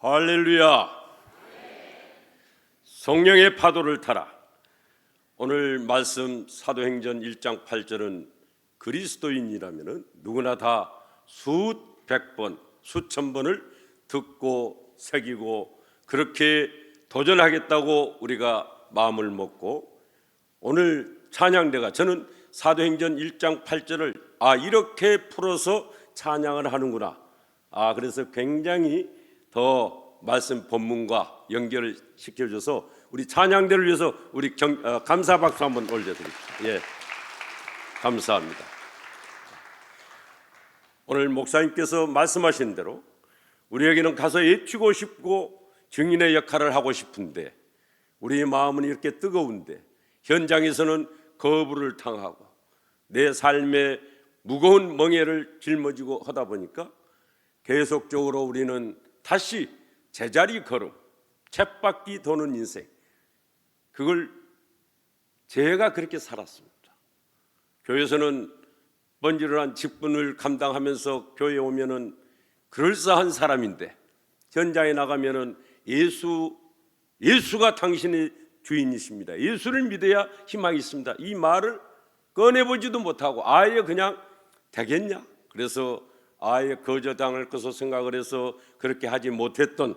할렐루야. 성령의 파도를 타라. 오늘 말씀 사도행전 1장 8절은 그리스도인이라면 누구나 다 수백 번, 수천 번을 듣고 새기고 그렇게 도전하겠다고 우리가 마음을 먹고, 오늘 찬양대가 저는 사도행전 1장 8절을 이렇게 풀어서 찬양을 하는구나. 그래서 굉장히 더 말씀 본문과 연결을 시켜줘서 우리 찬양대를 위해서 우리 감사 박수 한번 올려드립시다. 예, 감사합니다. 오늘 목사님께서 말씀하신 대로 우리에게는 가서 외치고 싶고 증인의 역할을 하고 싶은데, 우리의 마음은 이렇게 뜨거운데 현장에서는 거부를 당하고 내 삶에 무거운 멍에를 짊어지고 하다 보니까 계속적으로 우리는 다시 제자리 걸음, 쳇바퀴 도는 인생, 그걸 제가 그렇게 살았습니다. 교회에서는 번지르르한 직분을 감당하면서 교회에 오면은 그럴싸한 사람인데, 현장에 나가면은 예수가 당신의 주인이십니다, 예수를 믿어야 희망이 있습니다, 이 말을 꺼내보지도 못하고 아예 그냥 되겠냐, 그래서 아예 거저당할 것으로 생각을 해서 그렇게 하지 못했던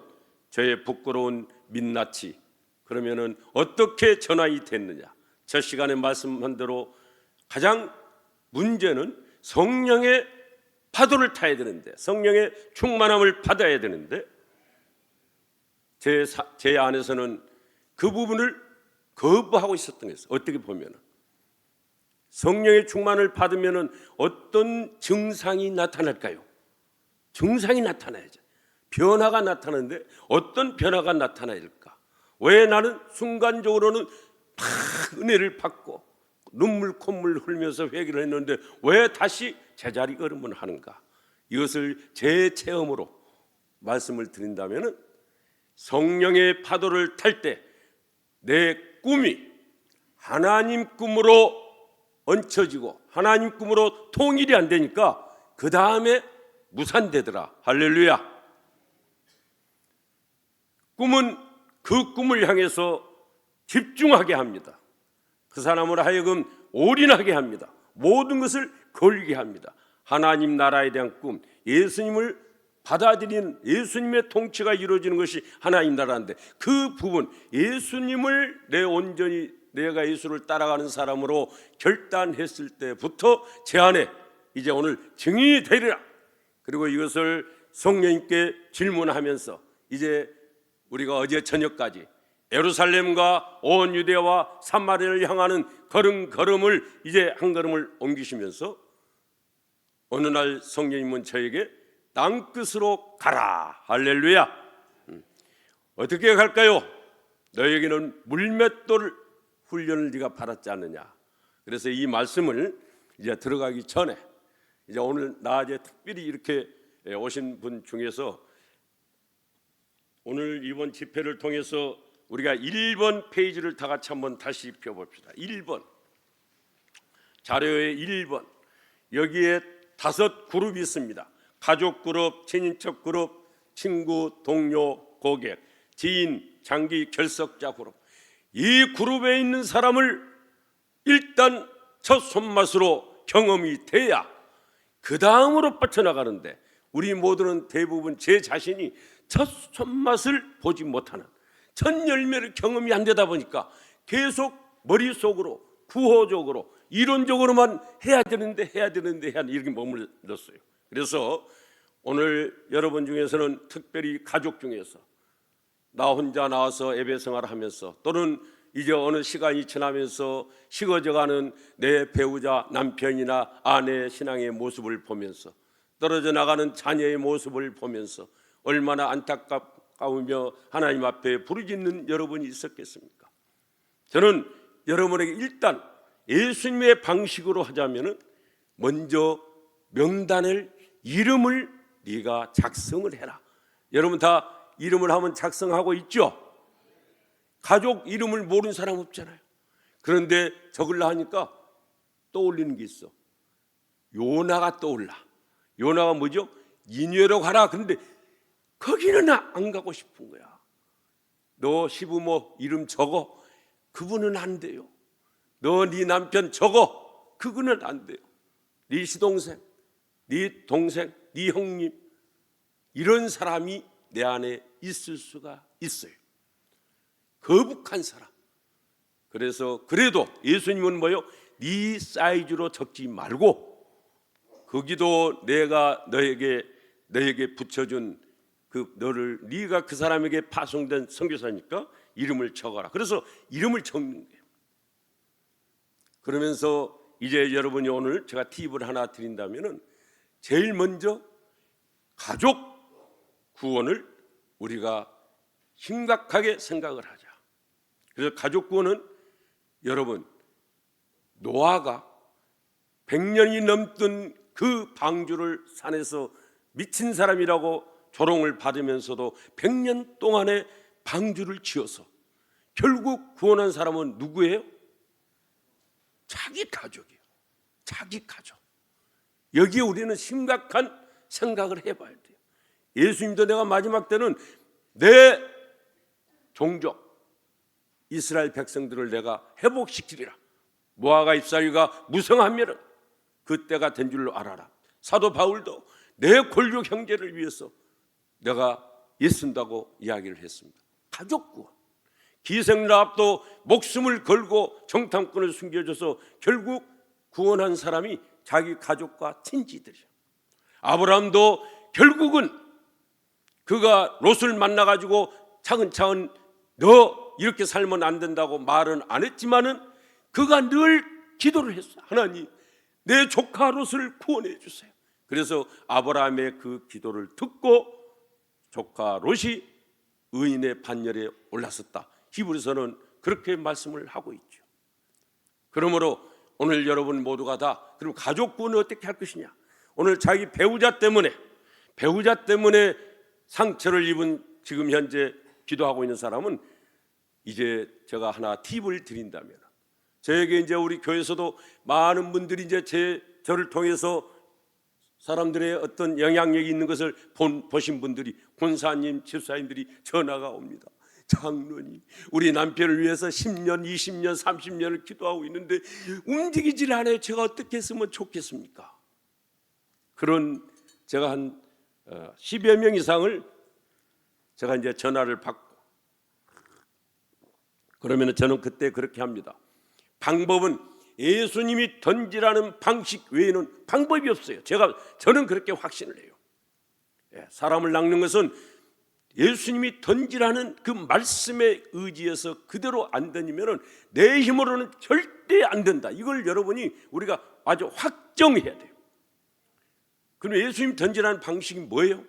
저의 부끄러운 민낯이 그러면은 어떻게 전환이 됐느냐. 저 시간에 말씀한 대로 가장 문제는 성령의 파도를 타야 되는데, 성령의 충만함을 받아야 되는데, 제 안에서는 그 부분을 거부하고 있었던 것이죠. 어떻게 보면은 성령의 충만을 받으면 어떤 증상이 나타날까요? 증상이 나타나야죠. 변화가 나타나는데 어떤 변화가 나타나야 될까? 왜 나는 순간적으로는 막 은혜를 받고 눈물 콧물 흘면서 회개를 했는데 왜 다시 제자리 걸음을 하는가? 이것을 제 체험으로 말씀을 드린다면, 성령의 파도를 탈 때 내 꿈이 하나님 꿈으로 얹혀지고 하나님 꿈으로 통일이 안 되니까 그 다음에 무산되더라. 할렐루야. 꿈은 그 꿈을 향해서 집중하게 합니다. 그 사람을 하여금 올인하게 합니다. 모든 것을 걸게 합니다. 하나님 나라에 대한 꿈, 예수님을 받아들이는, 예수님의 통치가 이루어지는 것이 하나님 나라인데, 그 부분, 예수님을 온전히 내가 예수를 따라가는 사람으로 결단했을 때부터 제 안에 이제 오늘 증인이 되리라. 그리고 이것을 성령님께 질문하면서 이제 우리가 어제 저녁까지 예루살렘과 온 유대와 사마리아를 향하는 걸음을 이제 한 걸음을 옮기시면서, 어느 날 성령님은 저에게 땅끝으로 가라. 할렐루야. 어떻게 갈까요? 너에게는 물맷돌 훈련을 네가 받았지 않느냐. 그래서 이 말씀을 이제 들어가기 전에, 이제 오늘 낮에 특별히 이렇게 오신 분 중에서 오늘 이번 집회를 통해서 우리가 1번 페이지를 다 같이 한번 다시 펴봅시다. 1번 자료의 1번, 여기에 5 그룹이 있습니다. 가족 그룹, 친인척 그룹, 친구, 동료, 고객, 지인, 장기, 결석자 그룹. 이 그룹에 있는 사람을 일단 첫 손맛으로 경험이 돼야 그 다음으로 뻗쳐나가는데, 우리 모두는 대부분 제 자신이 첫 손맛을 보지 못하는, 첫 열매를 경험이 안 되다 보니까 계속 머릿속으로 구호적으로 이론적으로만 해야 되는데 이렇게 머물렀어요. 그래서 오늘 여러분 중에서는 특별히 가족 중에서 나 혼자 나와서 예배 생활을 하면서, 또는 이제 어느 시간이 지나면서 식어져가는 내 배우자, 남편이나 아내의 신앙의 모습을 보면서, 떨어져 나가는 자녀의 모습을 보면서 얼마나 안타까우며 하나님 앞에 부르짖는 여러분이 있었겠습니까? 저는 여러분에게 일단 예수님의 방식으로 하자면은, 먼저 명단을, 이름을 네가 작성을 해라. 여러분 다 이름을 하면 작성하고 있죠? 가족 이름을 모르는 사람 없잖아요. 그런데 적으려 하니까 떠올리는 게 있어. 요나가 떠올라. 요나가 뭐죠? 니느웨로 가라. 그런데 거기는 안 가고 싶은 거야. 너 시부모 이름 적어. 그분은 안 돼요. 너 네 남편 적어. 그거는 안 돼요. 네 시동생, 네 동생, 네 형님, 이런 사람이 내 안에 있을 수가 있어요. 거북한 사람. 그래서 그래도 예수님은 뭐요? 네 사이즈로 적지 말고 거기도 내가 너에게 붙여준 너를 네가 그 사람에게 파송된 선교사니까 이름을 적어라. 그래서 이름을 적는 거예요. 그러면서 이제 여러분이 오늘 제가 팁을 하나 드린다면은 제일 먼저 가족 구원을 우리가 심각하게 생각을 하자. 그래서 가족 구원은 여러분 노아가 100년이 넘던 그 방주를 산에서 미친 사람이라고 조롱을 받으면서도 100년 동안의 방주를 지어서 결국 구원한 사람은 누구예요? 자기 가족이에요. 자기 가족. 여기에 우리는 심각한 생각을 해봐야 돼요. 예수님도 내가 마지막 때는 내 종족 이스라엘 백성들을 내가 회복시키리라. 모아가 입사리가 무성하면은 그때가 된 줄로 알아라. 사도 바울도 내 골육 형제를 위해서 내가 애쓴다고 이야기를 했습니다. 가족 구원. 기생라합도 목숨을 걸고 정탐꾼을 숨겨줘서 결국 구원한 사람이 자기 가족과 친지들이죠. 아브라함도 결국은 그가 롯을 만나가지고 차근차근 너 이렇게 살면 안 된다고 말은 안 했지만은 그가 늘 기도를 했어요. 하나님 내 조카 롯을 구원해 주세요. 그래서 아브라함의 그 기도를 듣고 조카 롯이 의인의 반열에 올랐었다. 히브리서는 그렇게 말씀을 하고 있죠. 그러므로 오늘 여러분 모두가 다 그럼 가족 구원을 어떻게 할 것이냐. 오늘 자기 배우자 때문에 상처를 입은 지금 현재 기도하고 있는 사람은 이제 제가 하나 팁을 드린다면 저에게 이제 우리 교회에서도 많은 분들이 이제 저를 통해서 사람들의 어떤 영향력이 있는 것을 보신 분들이 권사님, 집사님들이 전화가 옵니다. 장로님, 우리 남편을 위해서 10년, 20년, 30년을 기도하고 있는데 움직이질 않아요. 제가 어떻게 했으면 좋겠습니까? 그런 제가 한 10여 명 이상을 제가 이제 전화를 받고 그러면 저는 그때 그렇게 합니다. 방법은 예수님이 던지라는 방식 외에는 방법이 없어요. 저는 그렇게 확신을 해요. 사람을 낚는 것은 예수님이 던지라는 그 말씀에 의지해서 그대로 안 던지면 내 힘으로는 절대 안 된다. 이걸 여러분이 우리가 아주 확정해야 돼요. 그럼 예수님 던지라는 방식이 뭐예요?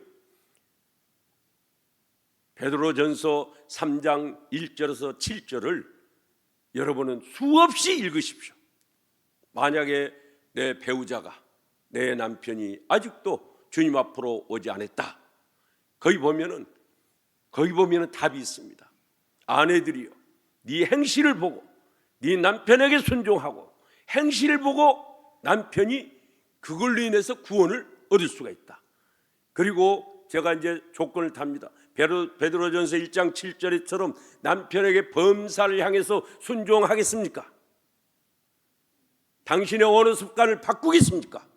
베드로전서 3장 1절에서 7절을 여러분은 수없이 읽으십시오. 만약에 내 배우자가 내 남편이 아직도 주님 앞으로 오지 않았다. 거기 보면은 답이 있습니다. 아내들이요, 네 행실을 보고 네 남편에게 순종하고 행실을 보고 남편이 그걸로 인해서 구원을 얻을 수가 있다. 그리고 제가 이제 조건을 답니다. 베드로전서 1장 7절에처럼 남편에게 범사를 향해서 순종하겠습니까? 당신의 어느 습관을 바꾸겠습니까?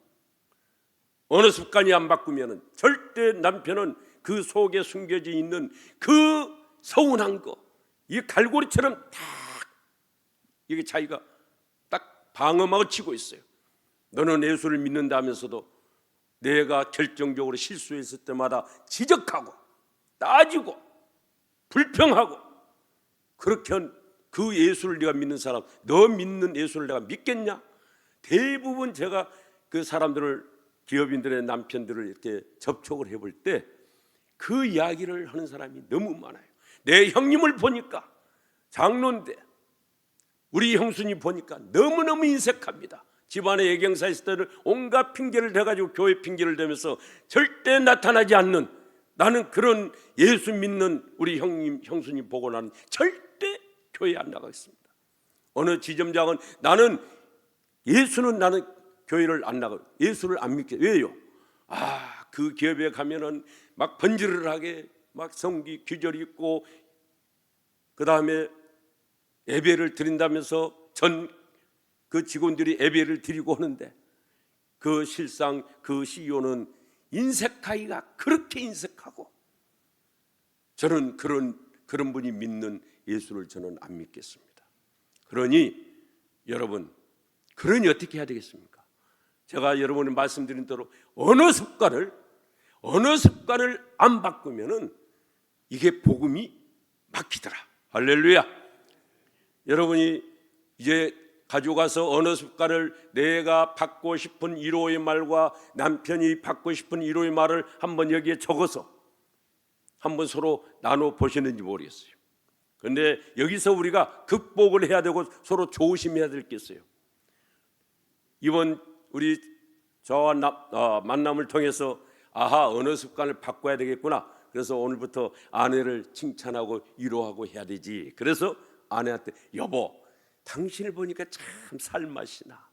어느 습관이 안 바꾸면 절대 남편은 그 속에 숨겨져 있는 그 서운한 거, 이 갈고리처럼 딱 이게 자기가 딱 방어막을 치고 있어요. 너는 예수를 믿는다면서도 내가 결정적으로 실수했을 때마다 지적하고 따지고 불평하고 그렇게 한 그 예수를 네가 믿는 사람, 너 믿는 예수를 내가 믿겠냐? 대부분 제가 그 사람들을, 기업인들의 남편들을 이렇게 접촉을 해볼 때 그 이야기를 하는 사람이 너무 많아요. 내 형님을 보니까, 장로인데 우리 형수님 보니까 너무너무 인색합니다. 집안에 예경사 있을 때는 온갖 핑계를 대가지고 교회 핑계를 대면서 절대 나타나지 않는, 나는 그런 예수 믿는 우리 형님, 형수님 보고 나는 절대 교회에 안 나가겠습니다. 어느 지점장은 나는 교회를 안 나가, 예수를 안 믿게. 왜요? 그 기업에 가면은 막 번지르르하게 막 성기 규절이 있고, 그 다음에 예배를 드린다면서 전 그 직원들이 예배를 드리고 하는데, 그 실상 그 CEO는 인색하기가 그렇게 인색하고, 저는 그런 분이 믿는 예수를 저는 안 믿겠습니다. 그러니 여러분, 그러니 어떻게 해야 되겠습니까? 제가 여러분이 말씀드린 대로 어느 습관을 안 바꾸면은 이게 복음이 막히더라. 할렐루야. 여러분이 이제 가져가서 어느 습관을, 내가 받고 싶은 위로의 말과 남편이 받고 싶은 위로의 말을 한번 여기에 적어서 한번 서로 나눠 보시는지 모르겠어요. 그런데 여기서 우리가 극복을 해야 되고 서로 조심해야 될 게 있어요. 이번 우리 저와 만남을 통해서 어느 습관을 바꿔야 되겠구나. 그래서 오늘부터 아내를 칭찬하고 위로하고 해야 되지. 그래서 아내한테, 여보, 당신을 보니까 참 살맛이 나.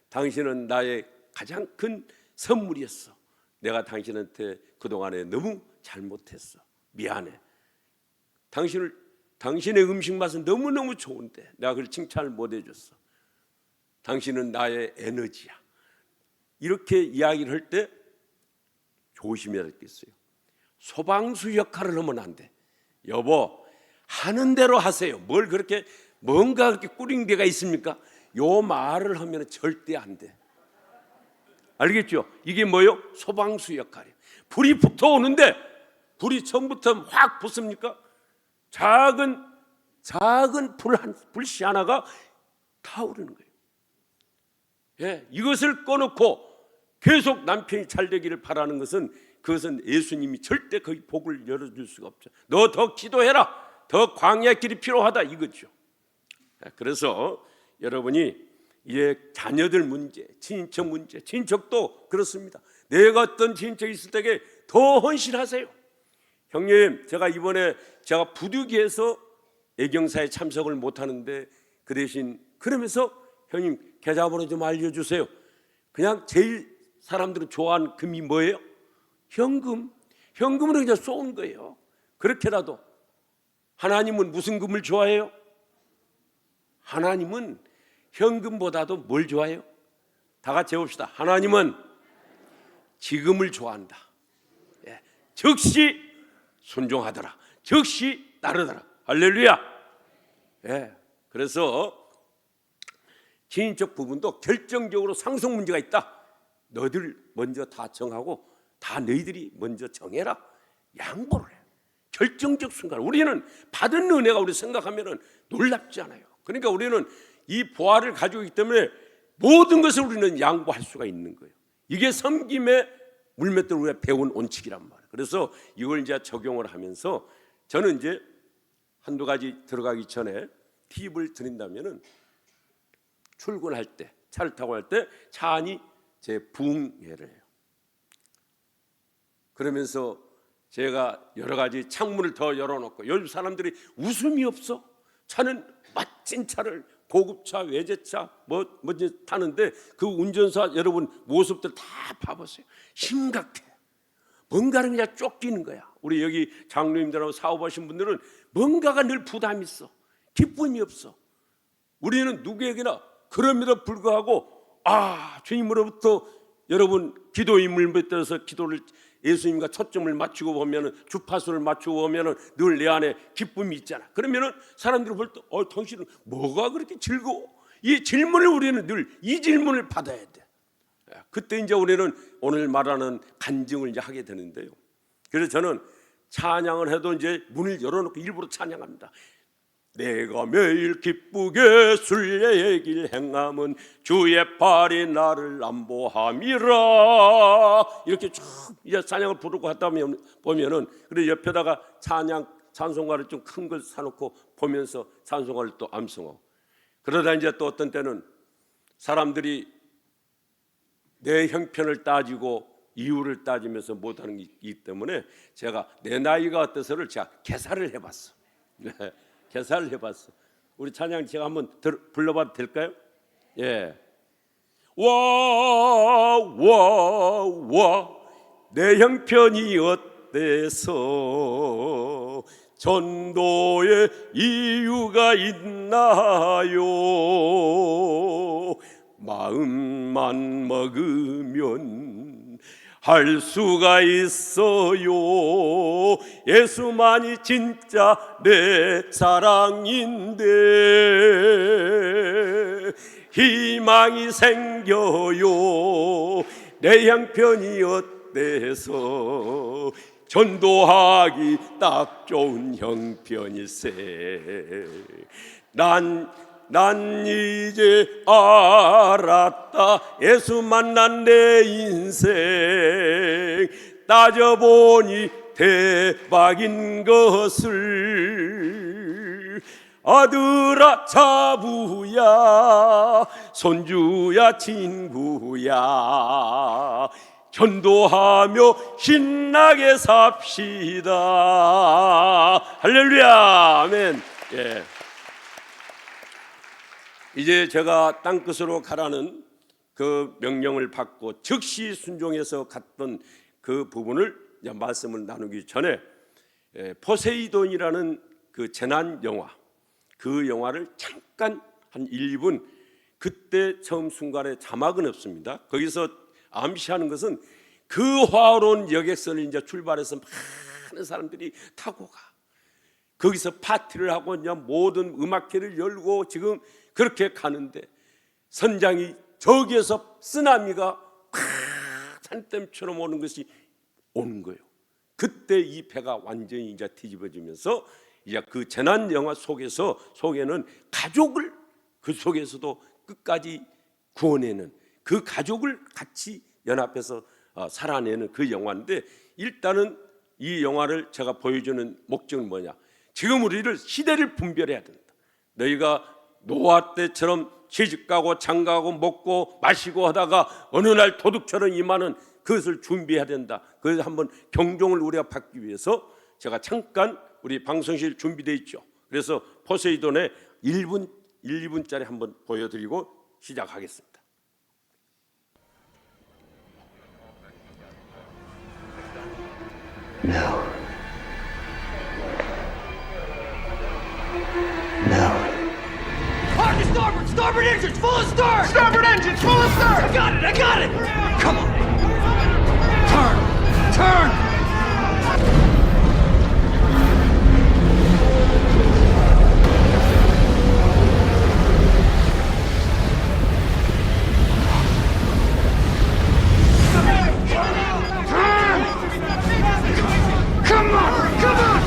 당신은 나의 가장 큰 선물이었어. 내가 당신한테 그동안에 너무 잘못했어. 미안해. 당신의 음식 맛은 너무너무 좋은데 내가 그걸 칭찬을 못 해줬어. 당신은 나의 에너지야. 이렇게 이야기를 할 때 조심해야 될 게 있어요. 소방수 역할을 하면 안 돼. 여보, 하는 대로 하세요. 뭘 그렇게 뭔가 그렇게 꾸린 데가 있습니까? 요 말을 하면 절대 안 돼. 알겠죠? 이게 뭐예요? 소방수 역할이에요. 불이 붙어오는데 불이 처음부터 확 붙습니까? 작은 불씨 하나가 타오르는 거예요. 예, 이것을 꺼놓고 계속 남편이 잘 되기를 바라는 것은, 그것은 예수님이 절대 거기 복을 열어줄 수가 없죠. 너 더 기도해라. 더 광야의 길이 필요하다, 이거죠. 그래서 여러분이 이제 자녀들 문제, 친인척 문제, 친척도 그렇습니다. 내가 어떤 친인척이 있을 때에 더 헌신하세요. 형님, 제가 이번에 제가 부득이해서 애경사에 참석을 못하는데 그 대신 그러면서 형님 계좌번호 좀 알려주세요. 그냥 제일 사람들은 좋아하는 금이 뭐예요? 현금. 현금으로 그냥 쏘는 거예요. 그렇게라도. 하나님은 무슨 금을 좋아해요? 하나님은 현금보다도 뭘 좋아해요? 다 같이 해봅시다. 하나님은 지금을 좋아한다. 예. 즉시 순종하더라. 즉시 따르더라. 할렐루야. 예. 그래서 친인척 부분도 결정적으로 상속 문제가 있다. 너희들 먼저 다 정하고 다 너희들이 먼저 정해라. 양보를 해요. 결정적 순간. 우리는 받은 은혜가 우리 생각하면 놀랍지 않아요. 그러니까 우리는 이 보화를 가지고 있기 때문에 모든 것을 우리는 양보할 수가 있는 거예요. 이게 섬김의 물맷들 우리가 배운 원칙이란 말이에요. 그래서 이걸 이제 적용을 하면서 저는 이제 한두 가지 들어가기 전에 팁을 드린다면은, 출근할 때, 차를 타고 할 때 차 안이 제 부흥회를 해요. 그러면서 제가 여러 가지 창문을 더 열어놓고, 요즘 사람들이 웃음이 없어. 차는 멋진 차를, 고급차, 외제차 뭐지 타는데 그 운전사 여러분 모습들 다 봐보세요. 심각해. 뭔가는 그냥 쫓기는 거야. 우리 여기 장로님들하고 사업하신 분들은 뭔가가 늘 부담이 있어. 기쁨이 없어. 우리는 누구에게나 그럼에도 불구하고 주님으로부터 여러분 기도 인물 맺어서 기도를 예수님과 초점을 맞추고 보면은, 주파수를 맞추고 보면은 늘 내 안에 기쁨이 있잖아. 그러면은 사람들이 볼 때 당신은 뭐가 그렇게 즐거워? 이 질문을 우리는 늘 이 질문을 받아야 돼. 그때 이제 우리는 오늘 말하는 간증을 이제 하게 되는데요. 그래서 저는 찬양을 해도 이제 문을 열어놓고 일부러 찬양합니다. 내가 매일 기쁘게 순례의 길 행함은 주의 팔이 나를 안보함이라. 이렇게 쭉 이제 찬양을 부르고 하다 보면은, 그래 옆에다가 찬송가를 좀 큰 걸 사놓고 보면서 찬송가를 또 암송하고, 그러다 이제 또 어떤 때는 사람들이 내 형편을 따지고 이유를 따지면서 못하는 게 있기 때문에 제가 내 나이가 어때서를 제가 계산을 해봤어. 계산을 해봤어. 우리 찬양 제가 한번 불러봐도 될까요? 예. 와 내 형편이 곁에서 전도의 이유가 있나요? 마음만 먹으면 할 수가 있어요. 예수만이 진짜 내 사랑인데 희망이 생겨요. 내 형편이 어때서 전도하기 딱 좋은 형편일세. 난 이제 알았다. 예수 만난 내 인생 따져보니 대박인 것을. 아들아 자부야 손주야 친구야 전도하며 신나게 삽시다. 할렐루야. 아멘. 예. 이제 제가 땅끝으로 가라는 그 명령을 받고 즉시 순종해서 갔던 그 부분을 이제 말씀을 나누기 전에 포세이돈이라는 그 재난 영화, 그 영화를 잠깐 한 1, 2분, 그때 처음 순간에 자막은 없습니다. 거기서 암시하는 것은 그 화로운 여객선을 이제 출발해서 많은 사람들이 타고 가. 거기서 파티를 하고 이제 모든 음악회를 열고 지금 그렇게 가는데 선장이 저기에서 쓰나미가 산댐처럼 오는 것이 오는 거예요. 그때 이 배가 완전히 이제 뒤집어지면서 이제 그 재난 영화 속에는 가족을 그 속에서도 끝까지 구원해내는 그 가족을 같이 연합해서 살아내는 그 영화인데, 일단은 이 영화를 제가 보여주는 목적은 뭐냐? 지금 우리를 시대를 분별해야 된다. 너희가 노아 때처럼 시집가고 장가가고 먹고 마시고 하다가 어느 날 도둑처럼 임하는 그것을 준비해야 된다. 그래서 한번 경종을 우리가 받기 위해서 제가 잠깐 우리 방송실 준비되어 있죠. 그래서 포세이돈의 1분, 1, 2분짜리 한번 보여드리고 시작하겠습니다. No. No. Park to starboard! Starboard engines full of stern! Starboard engines full of stern! I got it! I got it! Come on! Turn! Turn! Turn! Come on! Come on!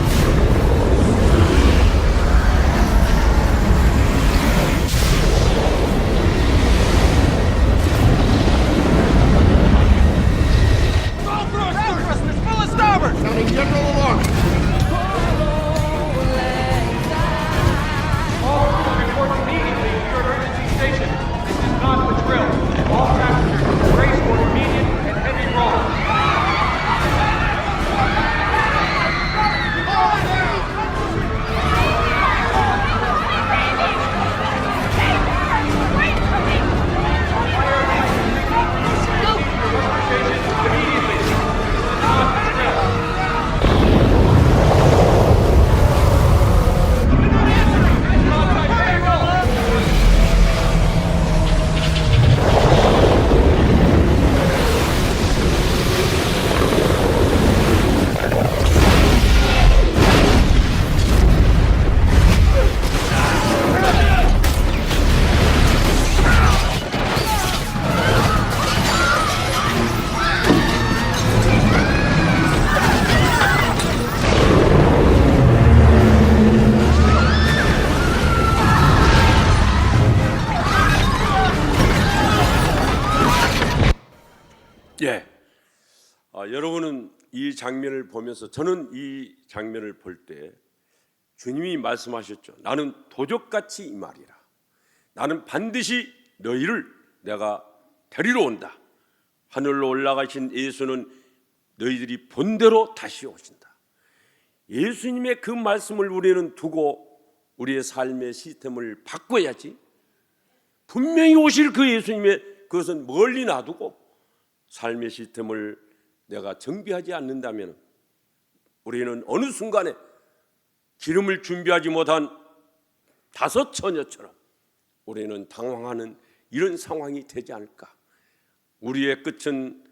Sounding general alarm. All crew report immediately to your emergency station. This is not the drill. All passengers brace for immediate and heavy roll. 예, 여러분은 이 장면을 보면서, 저는 이 장면을 볼 때 주님이 말씀하셨죠. 나는 도적같이 임하리라. 나는 반드시 너희를 내가 데리러 온다. 하늘로 올라가신 예수는 너희들이 본대로 다시 오신다. 예수님의 그 말씀을 우리는 두고 우리의 삶의 시스템을 바꿔야지. 분명히 오실 그 예수님의 그것은 멀리 놔두고 삶의 시스템을 내가 정비하지 않는다면 우리는 어느 순간에 기름을 준비하지 못한 5 처녀처럼 우리는 당황하는 이런 상황이 되지 않을까. 우리의 끝은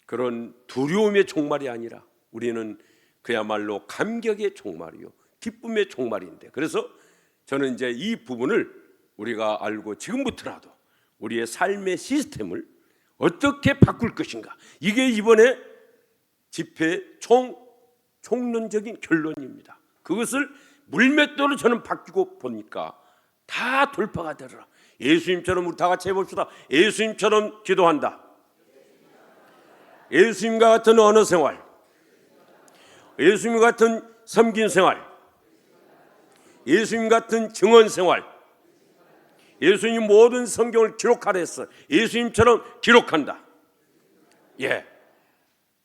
그런 두려움의 종말이 아니라 우리는 그야말로 감격의 종말이요, 기쁨의 종말인데, 그래서 저는 이제 이 부분을 우리가 알고 지금부터라도 우리의 삶의 시스템을 어떻게 바꿀 것인가, 이게 이번에 집회 총론적인 결론입니다. 그것을 물맷돌로 저는 바뀌고 보니까 다 돌파가 되더라. 예수님처럼 우리 다 같이 해봅시다. 예수님처럼 기도한다. 예수님과 같은 언어 생활, 예수님 같은 섬긴 생활, 예수님 같은 증언 생활, 예수님 모든 성경을 기록하라 했어. 예수님처럼 기록한다. 예,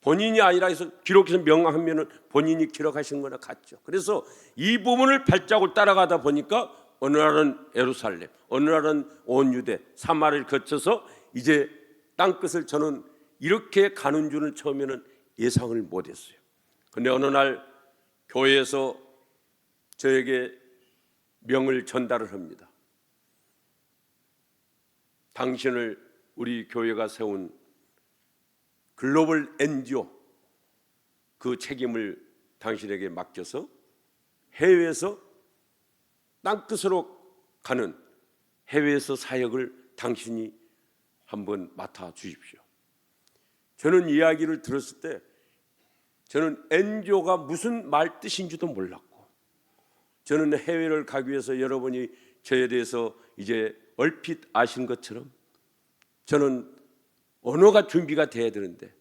본인이 아니라 해서 기록해서 명하면 본인이 기록하신 거나 같죠. 그래서 이 부분을 발자국 따라가다 보니까 어느 날은 예루살렘, 어느 날은 온 유대, 사마리아를 거쳐서 이제 땅끝을 저는 이렇게 가는 줄은 처음에는 예상을 못했어요. 그런데 어느 날 교회에서 저에게 명을 전달을 합니다. 당신을 우리 교회가 세운 글로벌 NGO 그 책임을 당신에게 맡겨서 해외에서 땅끝으로 가는 해외에서 사역을 당신이 한번 맡아 주십시오. 저는 이야기를 들었을 때 저는 NGO가 무슨 말 뜻인지도 몰랐고, 저는 해외를 가기 위해서 여러분이 저에 대해서 이제 얼핏 아신 것처럼 저는 언어가 준비가 돼야 되는데,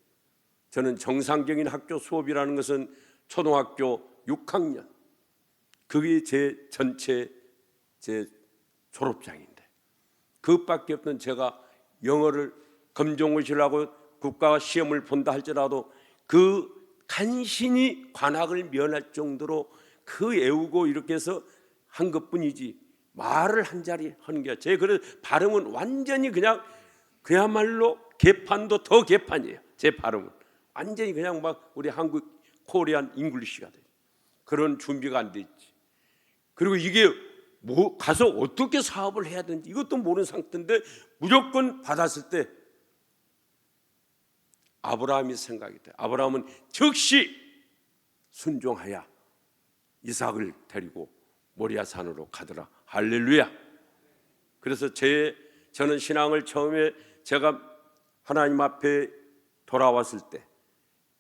저는 정상적인 학교 수업이라는 것은 초등학교 6학년, 그게 제 전체 제 졸업장인데 그것밖에 없던 제가 영어를 검정고시라고 국가 시험을 본다 할지라도 그 간신히 관학을 면할 정도로 그 애우고 이렇게 해서 한 것뿐이지 말을 한 자리 하는 게, 제 그런 발음은 완전히 그냥 그야말로 개판도 더 개판이에요. 제 발음은 완전히 그냥 막 우리 한국 코리안 잉글리시가 돼. 그런 준비가 안 돼 있지. 그리고 이게 뭐 가서 어떻게 사업을 해야 되는지 이것도 모르는 상태인데 무조건 받았을 때 아브라함이 생각이 돼. 아브라함은 즉시 순종하여 이삭을 데리고 모리아 산으로 가더라. 할렐루야. 그래서 저는 신앙을 처음에 제가 하나님 앞에 돌아왔을 때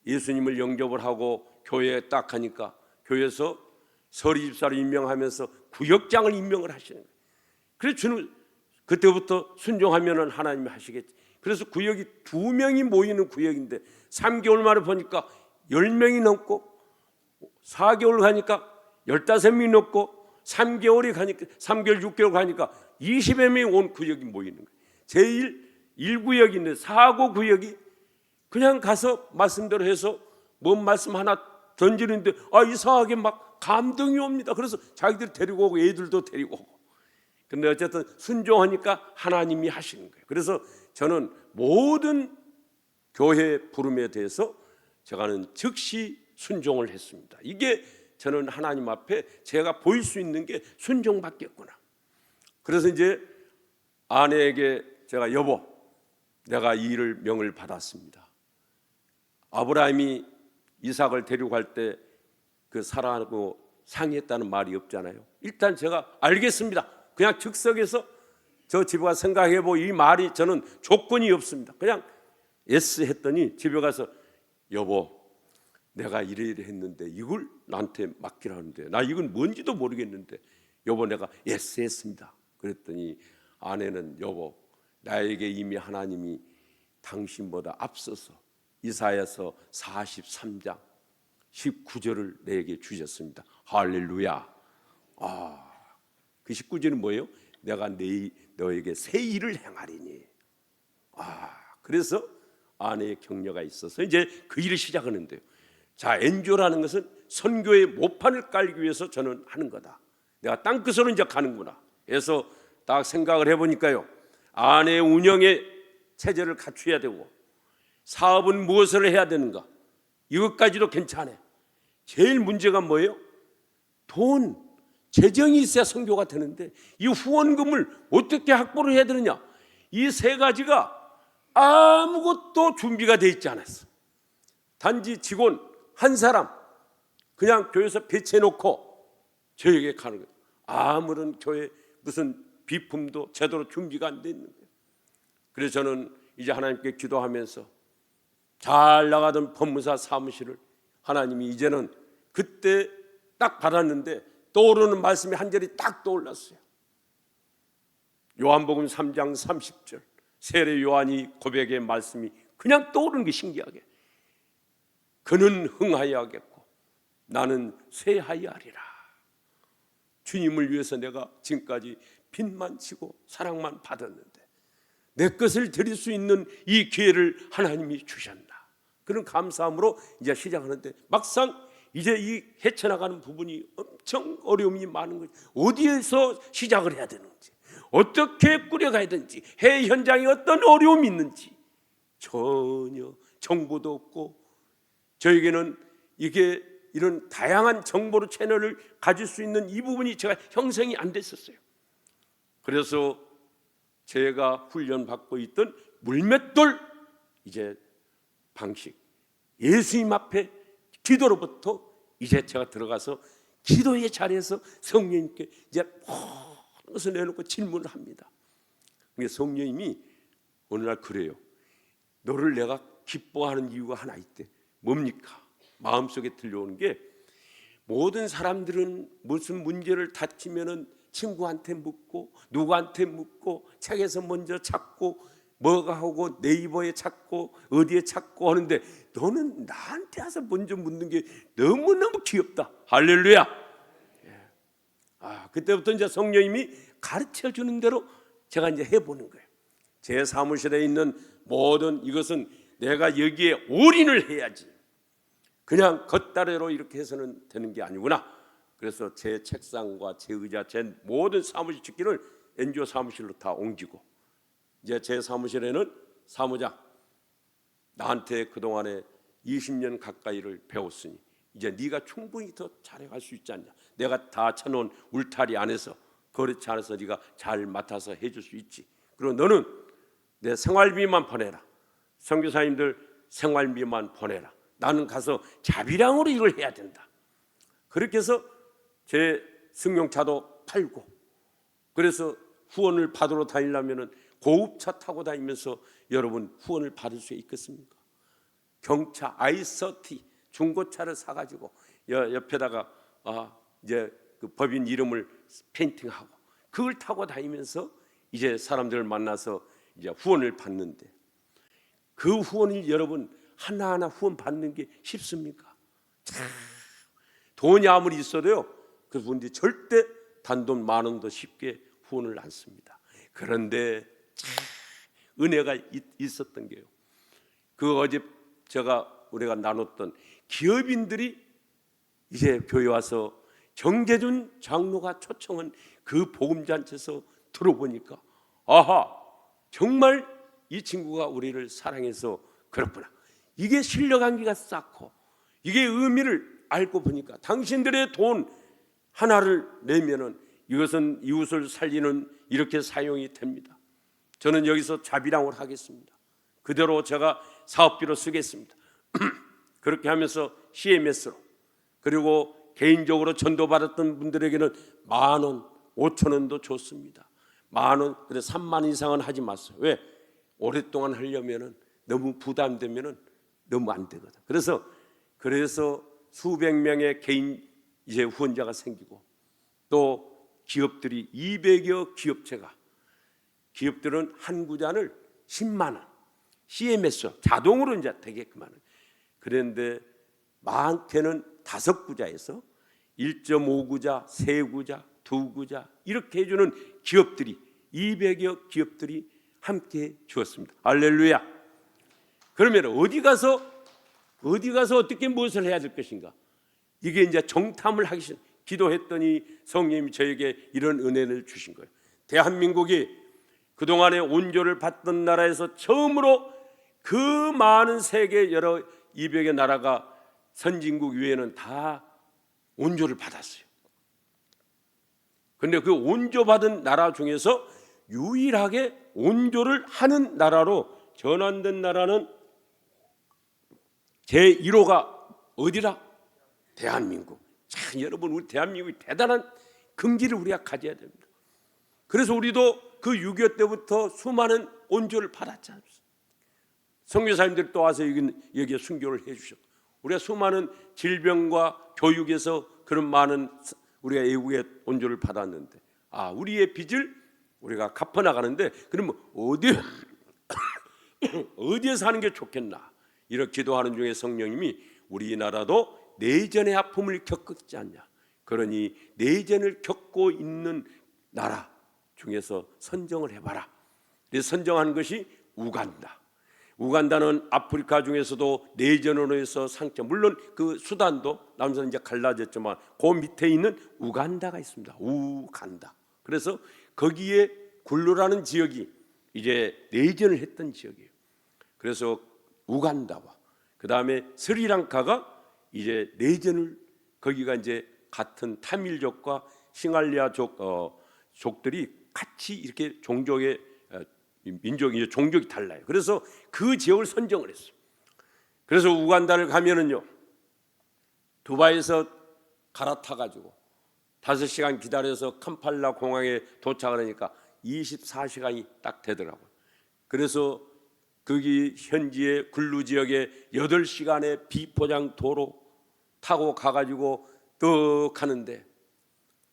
예수님을 영접을 하고 교회에 딱 가니까 교회에서 서리집사를 임명하면서 구역장을 임명을 하시는 거예요. 그래서 저는 그때부터 순종하면은 하나님이 하시겠지. 그래서 구역이 2명이 모이는 구역인데 3개월 만에 보니까 10명이 넘고 4개월 가니까 15명이 넘고 3개월 6개월 가니까 20여 명이 온 구역이 모이는 거예요. 제일 1구역인데 4구 구역이 그냥 가서 말씀대로 해서 뭔 말씀 하나 던지는데 이상하게 막 감동이 옵니다. 그래서 자기들 데리고 오고 애들도 데리고 오고. 근데 어쨌든 순종하니까 하나님이 하시는 거예요. 그래서 저는 모든 교회 부름에 대해서 제가는 즉시 순종을 했습니다. 이게 저는 하나님 앞에 제가 보일 수 있는 게 순종받겠구나. 그래서 이제 아내에게 제가 여보, 내가 이 일을 명을 받았습니다. 아브라함이 이삭을 데리고 갈 때 그 사라하고 상의했다는 말이 없잖아요. 일단 제가 알겠습니다. 그냥 즉석에서 저 집에 가서 생각해보고 이 말이 저는 조건이 없습니다. 그냥 예스 했더니 집에 가서 여보, 내가 이래 했는데 이걸 나한테 맡기라는데 나 이건 뭔지도 모르겠는데 여보 내가 예스 했습니다. 그랬더니 아내는 여보, 나에게 이미 하나님이 당신보다 앞서서 이사야서 43장 19절을 내게 주셨습니다. 할렐루야. 그 19절은 뭐예요? 내가 너에게 새 일을 행하리니. 그래서 아내의 격려가 있어서 이제 그 일을 시작하는데요. 자, 엔조라는 것은 선교의 모판을 깔기 위해서 저는 하는 거다. 내가 땅끝으로 이제 가는구나. 그래서 딱 생각을 해보니까요, 아내의 운영의 체제를 갖춰야 되고 사업은 무엇을 해야 되는가, 이것까지도 괜찮아. 제일 문제가 뭐예요? 돈, 재정이 있어야 선교가 되는데 이 후원금을 어떻게 확보를 해야 되느냐? 이 세 가지가 아무것도 준비가 되어 있지 않았어. 단지 직원 한 사람 그냥 교회에서 배치해 놓고 저에게 가는 거예요. 아무런 교회 무슨 비품도 제대로 준비가 안 돼 있는 거예요. 그래서 저는 이제 하나님께 기도하면서 잘 나가던 법무사 사무실을 하나님이 이제는 그때 딱 받았는데 떠오르는 말씀이 한 절이 딱 떠올랐어요. 요한복음 3장 30절 세례 요한이 고백의 말씀이 그냥 떠오르는 게 신기하게, 그는 흥하여 하겠고 나는 쇠하여 하리라. 주님을 위해서 내가 지금까지 빚만 지고 사랑만 받았는데 내 것을 드릴 수 있는 이 기회를 하나님이 주셨다. 그런 감사함으로 이제 시작하는데 막상 이제 이 헤쳐나가는 부분이 엄청 어려움이 많은 거지. 어디에서 시작을 해야 되는지, 어떻게 꾸려가야 되는지, 해외 현장에 어떤 어려움이 있는지 전혀 정보도 없고, 저에게는 이게 이런 다양한 정보로 채널을 가질 수 있는 이 부분이 제가 형성이 안 됐었어요. 그래서 제가 훈련받고 있던 물맷돌 이제 방식, 예수님 앞에 기도로부터 이제 제가 들어가서 기도의 자리에서 성령님께 이제 모든 것을 내놓고 질문을 합니다. 근데 성령님이 어느 날 그래요. 너를 내가 기뻐하는 이유가 하나 있대. 뭡니까? 마음속에 들려오는 게, 모든 사람들은 무슨 문제를 다치면은 친구한테 묻고 누구한테 묻고 책에서 먼저 찾고 뭐가 하고 네이버에 찾고 어디에 찾고 하는데 너는 나한테 와서 먼저 묻는 게 너무너무 귀엽다. 할렐루야. 그때부터 이제 성령님이 가르쳐 주는 대로 제가 이제 해보는 거예요. 제 사무실에 있는 모든 이것은 내가 여기에 올인을 해야지, 그냥 겉다리로 이렇게 해서는 되는 게 아니구나. 그래서 제 책상과 제 의자, 제 모든 사무실 집기를 NGO 사무실로 다 옮기고, 이제 제 사무실에는 사무장, 나한테 그동안에 20년 가까이를 배웠으니 이제 네가 충분히 더 잘해갈 수 있지 않냐. 내가 다 쳐놓은 울타리 안에서, 거래처 안에서 네가 잘 맡아서 해줄 수 있지. 그리고 너는 내 생활비만 보내라. 선교사님들 생활비만 보내라. 나는 가서 자비량으로 일을 해야 된다. 그렇게 해서 제 승용차도 팔고, 그래서 후원을 받으러 다니려면 고급차 타고 다니면서 여러분 후원을 받을 수 있겠습니까? 경차 i30 중고차를 사가지고 옆에다가 이제 그 법인 이름을 페인팅하고 그걸 타고 다니면서 이제 사람들을 만나서 이제 후원을 받는데, 그 후원을 여러분 하나하나 후원 받는 게 쉽습니까? 돈이 아무리 있어도요, 그 분들이 절대 단돈 10,000원도 쉽게 후원을 안 씁니다. 그런데 은혜가 있었던 게요, 그 어제 우리가 나눴던 기업인들이 이제 교회 와서 정재준 장로가 초청한 그 복음잔치에서 들어보니까, 정말 이 친구가 우리를 사랑해서 그렇구나. 이게 신뢰관계가 쌓고 이게 의미를 알고 보니까 당신들의 돈 하나를 내면은 이것은 이웃을 살리는 이렇게 사용이 됩니다. 저는 여기서 자비량을 하겠습니다. 그대로 제가 사업비로 쓰겠습니다. 그렇게 하면서 CMS로, 그리고 개인적으로 전도받았던 분들에게는 10,000원, 5,000원도 줬습니다. 10,000원, 그래 30,000원 이상은 하지 마세요. 왜? 오랫동안 하려면은 너무 부담되면은 너무 안 되거든. 그래서 수백 명의 개인 이제 후원자가 생기고, 또 기업들이 200여 기업들은 한 구잔을 10만 원 CMS 자동으로 이제 되게끔 하는. 그런데 많게는 5구자에서 1.5구자, 3구자, 2구자 이렇게 해주는 기업들이 200여 기업들이 함께 주었습니다. 할렐루야. 그러면 어디 가서 어떻게 무엇을 해야 될 것인가? 이게 이제 정탐을 하기 싫어. 기도했더니 성령님이 저에게 이런 은혜를 주신 거예요. 대한민국이 그동안에 온조를 받던 나라에서 처음으로 그 많은 세계 여러 200여 나라가 선진국 위에는 다 온조를 받았어요. 그런데 그 온조받은 나라 중에서 유일하게 온조를 하는 나라로 전환된 나라는 제1호가 어디라? 대한민국. 참 여러분, 우리 대한민국이 대단한 긍지를 우리가 가져야 됩니다. 그래서 우리도 그 6.25 때부터 수많은 온조를 받았지 않습니까? 선교사님들이 또 와서 여기에 순교를 해주셨고, 우리가 수많은 질병과 교육에서 그런 많은 우리가 애국의 온조를 받았는데, 우리의 빚을 우리가 갚아나가는데, 그러면 어디에 사는 게 좋겠나? 이렇게 기도하는 중에 성령님이 우리나라도 내전의 아픔을 겪었지 않냐, 그러니 내전을 겪고 있는 나라 중에서 선정을 해봐라. 그래서 선정한 것이 우간다. 우간다는 아프리카 중에서도 내전으로 해서 상처, 물론 그 수단도 남선 이제 갈라졌지만 그 밑에 있는 우간다가 있습니다. 우간다. 그래서 거기에 굴루라는 지역이 이제 내전을 했던 지역이에요. 그래서 우간다와 그 다음에 스리랑카가 이제 내전을, 거기가 이제 같은 타밀족과 싱할리아 족들이 같이 이렇게 종족의 민족이 종족이 달라요. 그래서 그 지역을 선정을 했어요. 그래서 우간다를 가면은요, 두바이에서 갈아타 가지고 5시간 기다려서 캄팔라 공항에 도착을 하니까 24시간이 딱 되더라고요. 그래서 거기 현지의 굴루 지역에 8시간의 비포장 도로 타고 가가지고 떡 가는데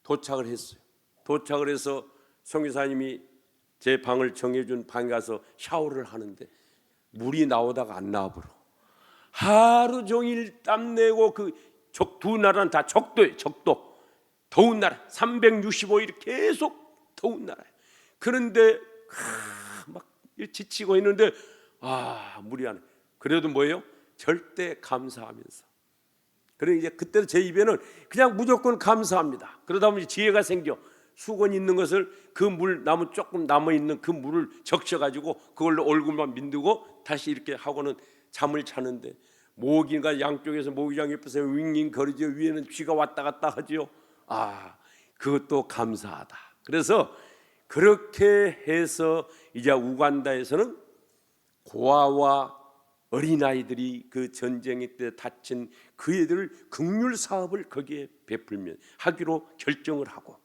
도착을 했어요. 도착을 해서 선교사님이 제 방을 정해준 방에 가서 샤워를 하는데 물이 나오다가 안 나와버려. 하루 종일 땀내고 두 나라는 다 적도예요. 적도. 더운 나라. 365일 계속 더운 나라예요. 그런데 막 지치고 있는데 물이 안 나. 그래도 뭐예요? 절대 감사하면서. 그래 이제 그때 제 입에는 그냥 무조건 감사합니다. 그러다 보니 지혜가 생겨. 수건 있는 것을 그 물, 나무 조금 남아있는 그 물을 적셔가지고 그걸로 얼굴만 민두고 다시 이렇게 하고는 잠을 자는데, 모기가 양쪽에서 모기장 옆에서 윙윙 거리죠. 위에는 쥐가 왔다 갔다 하죠. 그것도 감사하다. 그래서 그렇게 해서 이제 우간다에서는 고아와 어린아이들이 그 전쟁 때 다친 그 애들 긍휼 사업을 거기에 베풀면 하기로 결정을 하고,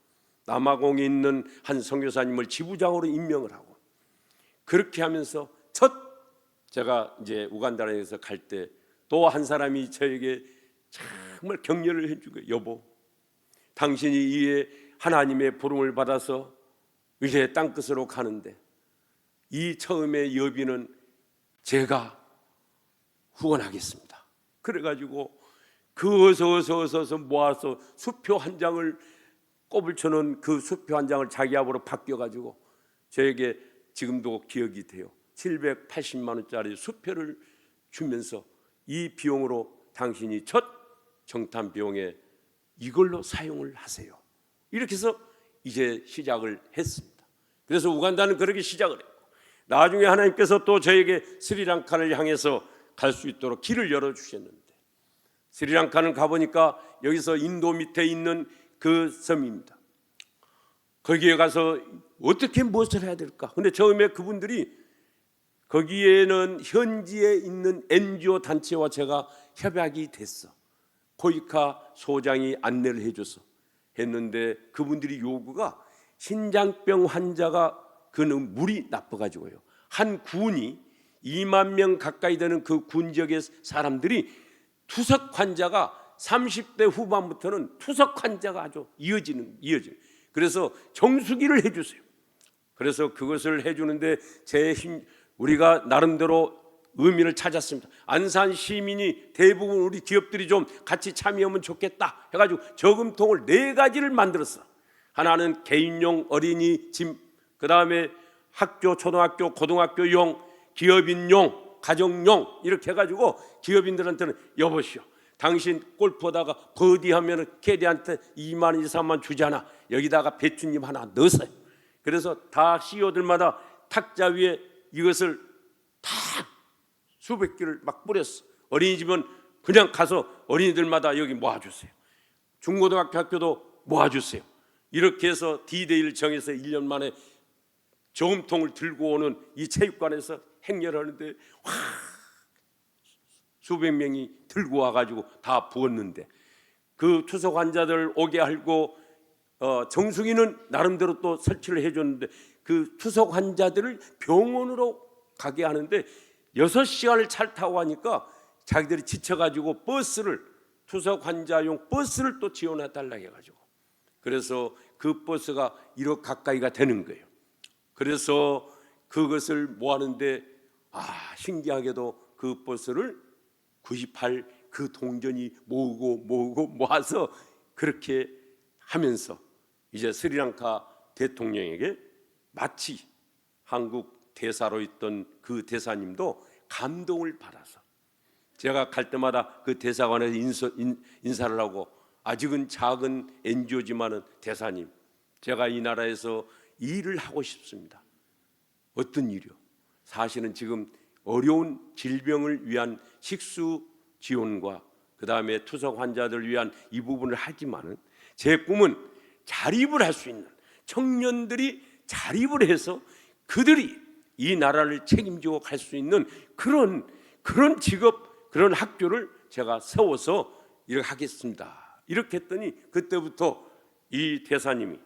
남아공에 있는 한 선교사님을 지부장으로 임명을 하고, 그렇게 하면서 제가 이제 우간다에서 갈 때 또 한 사람이 저에게 정말 격려를 해준 거예요. 여보, 당신이 이에 하나님의 부름을 받아서 이제 땅끝으로 가는데 이 처음의 여비는 제가 후원하겠습니다. 그래가지고 어서 모아서 수표 한 장을, 꼽을 쳐놓은 그 수표 한 장을 자기 앞으로 바뀌어가지고 저에게 지금도 기억이 돼요. 780만 원짜리 수표를 주면서 이 비용으로 당신이 첫 정탐 비용에 이걸로 사용을 하세요. 이렇게 해서 이제 시작을 했습니다. 그래서 우간다는 그렇게 시작을 했고, 나중에 하나님께서 또 저에게 스리랑카를 향해서 갈 수 있도록 길을 열어주셨는데, 스리랑카는 가보니까 여기서 인도 밑에 있는 그 섬입니다. 거기에 가서 어떻게 무엇을 해야 될까? 근데 처음에 그분들이 거기에는 현지에 있는 NGO 단체와 제가 협약이 됐어. 코이카 소장이 안내를 해줘서 했는데, 그분들이 요구가 신장병 환자가 그는 물이 나빠가지고요, 한 군이 2만 명 가까이 되는 그 군 지역의 사람들이 투석 환자가 30대 후반부터는 투석 환자가 아주 이어지는. 그래서 정수기를 해주세요. 그래서 그것을 해주는데 우리가 나름대로 의미를 찾았습니다. 안산 시민이 대부분 우리 기업들이 좀 같이 참여하면 좋겠다 해가지고 저금통을 4가지를 만들었어. 하나는 개인용 어린이 짐, 그 다음에 학교, 초등학교, 고등학교용, 기업인용, 가정용, 이렇게 해가지고 기업인들한테는 여보시오, 당신 골프하다가 버디하면 캐디한테 2만 원, 3만 원 주잖아. 여기다가 배추잎 하나 넣었어요. 그래서 다 CEO들마다 탁자 위에 이것을 다 수백 개를 막 뿌렸어. 어린이집은 그냥 가서 어린이들마다 여기 모아주세요. 중고등학교 학교도 모아주세요. 이렇게 해서 D-Day를 정해서 1년 만에 저금통을 들고 오는 이 체육관에서 행렬하는데 수백 명이 들고 와가지고 다 부었는데, 그 투석 환자들 오게 하고 정수기는 나름대로 또 설치를 해줬는데, 그 투석 환자들을 병원으로 가게 하는데 6시간을 차를 타고 가니까 자기들이 지쳐가지고 투석 환자용 버스를 또 지원해 달라고 해가지고, 그래서 그 버스가 1억 가까이가 되는 거예요. 그래서 그것을 모았는데 신기하게도 그 버스를 98 그 동전이 모아서 그렇게 하면서 이제 스리랑카 대통령에게 마치 한국 대사로 있던 그 대사님도 감동을 받아서, 제가 갈 때마다 그 대사관에서 인사를 하고, 아직은 작은 NGO지만은 대사님, 제가 이 나라에서 일을 하고 싶습니다. 어떤 일이요? 사실은 지금 어려운 질병을 위한 식수 지원과 그 다음에 투석 환자들을 위한 이 부분을 하지만은, 제 꿈은 자립을 할 수 있는 청년들이 자립을 해서 그들이 이 나라를 책임지고 갈 수 있는 그런 직업, 그런 학교를 제가 세워서 이렇게 하겠습니다. 이렇게 했더니 그때부터 이 대사님이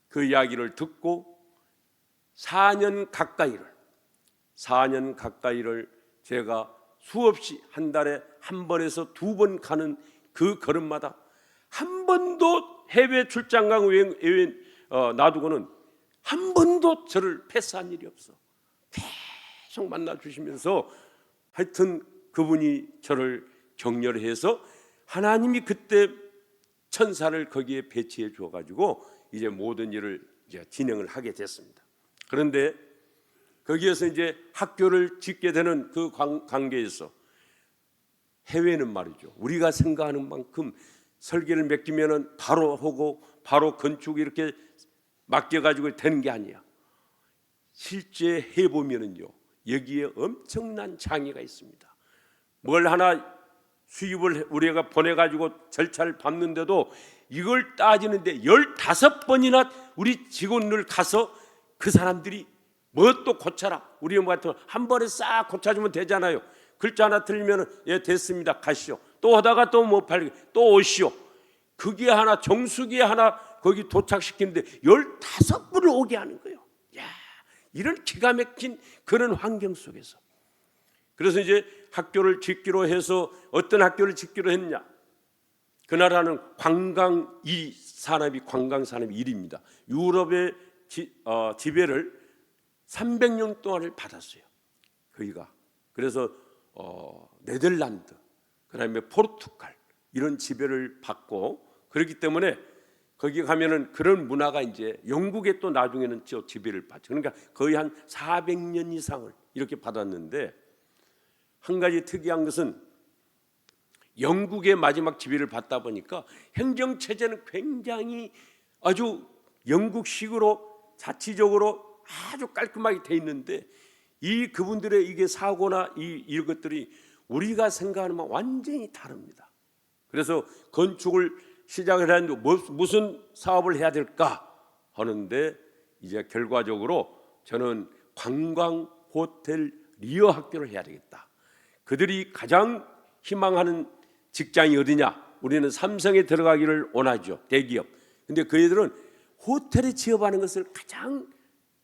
그 이야기를 듣고 4년 가까이를 제가 수없이 한 달에 한 번에서 2번 가는 그 걸음마다 한 번도 해외 출장 가고 놔두고는 한 번도 저를 패스한 일이 없어. 계속 만나주시면서 하여튼 그분이 저를 격려해서 하나님이 그때 천사를 거기에 배치해 주어가지고 이제 모든 일을 이제 진행을 하게 됐습니다. 그런데 거기에서 이제 학교를 짓게 되는 그 관계에서 해외는 말이죠, 우리가 생각하는 만큼 설계를 맡기면은 바로 하고 바로 건축 이렇게 맡겨가지고 되는 게 아니야. 실제 해보면은요, 여기에 엄청난 장애가 있습니다. 뭘 하나 수입을 우리가 보내가지고 절차를 밟는데도 이걸 따지는데 15번이나 우리 직원들 가서 그 사람들이 뭐 또 고쳐라, 우리 뭐 같은 한 번에 싹 고쳐주면 되잖아요. 글자 하나 틀리면 예 됐습니다, 가시오. 또 하다가 또 뭐 팔기 또 오시오. 그게 하나, 정수기 하나 거기 도착시키는데 15분을 오게 하는 거예요. 야, 이런 기가 막힌 그런 환경 속에서, 그래서 이제 학교를 짓기로 해서, 어떤 학교를 짓기로 했냐, 그 나라는 관광 산업이 1입니다. 유럽의 지배를 300년 동안을 받았어요, 거기가. 그래서 네덜란드, 그다음에 포르투갈 이런 지배를 받고, 그렇기 때문에 거기 가면은 그런 문화가 이제 영국에 또 나중에는 지배를 받죠. 그러니까 거의 한 400년 이상을 이렇게 받았는데, 한 가지 특이한 것은 영국의 마지막 지배를 받다 보니까 행정 체제는 굉장히 아주 영국식으로 자치적으로 아주 깔끔하게 돼 있는데, 그분들의 이게 사고나 이런 것들이 우리가 생각하는 것과 완전히 다릅니다. 그래서 건축을 시작을 했는데 무슨 사업을 해야 될까 하는데, 이제 결과적으로 저는 관광 호텔 리어 학교를 해야 되겠다. 그들이 가장 희망하는 직장이 어디냐? 우리는 삼성에 들어가기를 원하죠, 대기업. 근데 그애들은 호텔에 취업하는 것을 가장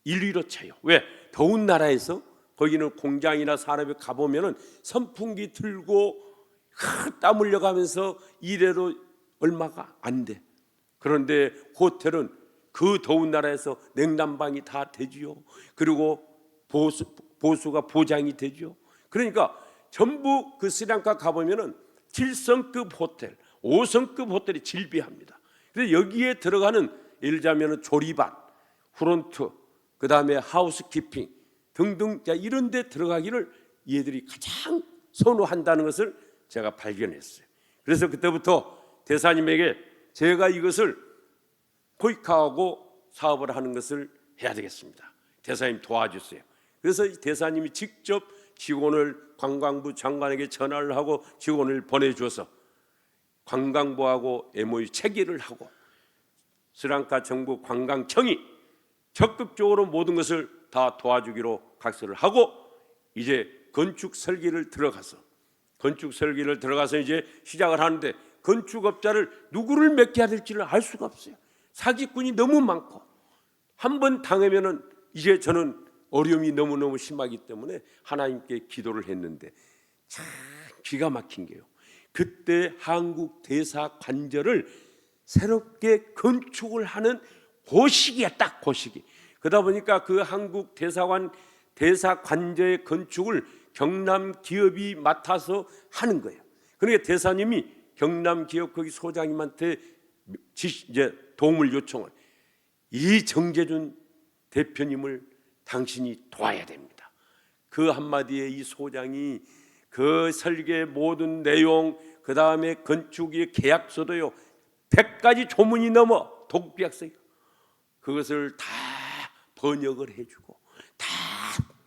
1위로 쳐요. 왜? 더운 나라에서 거기는 공장이나 산업에 가보면은 선풍기 틀고 땀 흘려가면서 일해도 얼마가 안 돼. 그런데 호텔은 그 더운 나라에서 냉난방이 다 되지요. 그리고 보수가 보장이 되죠. 그러니까 전부 그 스리랑카 가보면은 7성급 호텔, 5성급 호텔이 질비합니다. 그래서 여기에 들어가는, 예를 들자면 조리반, 프론트, 그 다음에 하우스키핑 등등 이런 데 들어가기를 얘들이 가장 선호한다는 것을 제가 발견했어요. 그래서 그때부터 대사님에게 제가 이것을 토익화하고 사업을 하는 것을 해야 되겠습니다, 대사님 도와주세요. 그래서 대사님이 직접 직원을 관광부 장관에게 전화를 하고 직원을 보내줘서 관광부하고 MOU 체결을 하고 스리랑카 정부 관광청이 적극적으로 모든 것을 다 도와주기로 각서를 하고 이제 건축 설계를 들어가서 이제 시작을 하는데 건축업자를 누구를 맡겨야 될지를 알 수가 없어요. 사기꾼이 너무 많고 한 번 당하면은 이제 저는 어려움이 너무너무 심하기 때문에 하나님께 기도를 했는데 참 기가 막힌 게요. 그때 한국 대사관절을 새롭게 건축을 하는 그 시기야, 딱 그 시기. 그러다 보니까 그 한국 대사관저의 건축을 경남 기업이 맡아서 하는 거예요. 그러니까 대사님이 경남 기업 거기 소장님한테 이제 도움을 요청을, 이정재준 대표님을 당신이 도와야 됩니다. 그 한마디에 이 소장이 그 설계 모든 내용, 그 다음에 건축의 계약서도요 100가지 조문이 넘어 독비약서, 그것을 다 번역을 해주고 다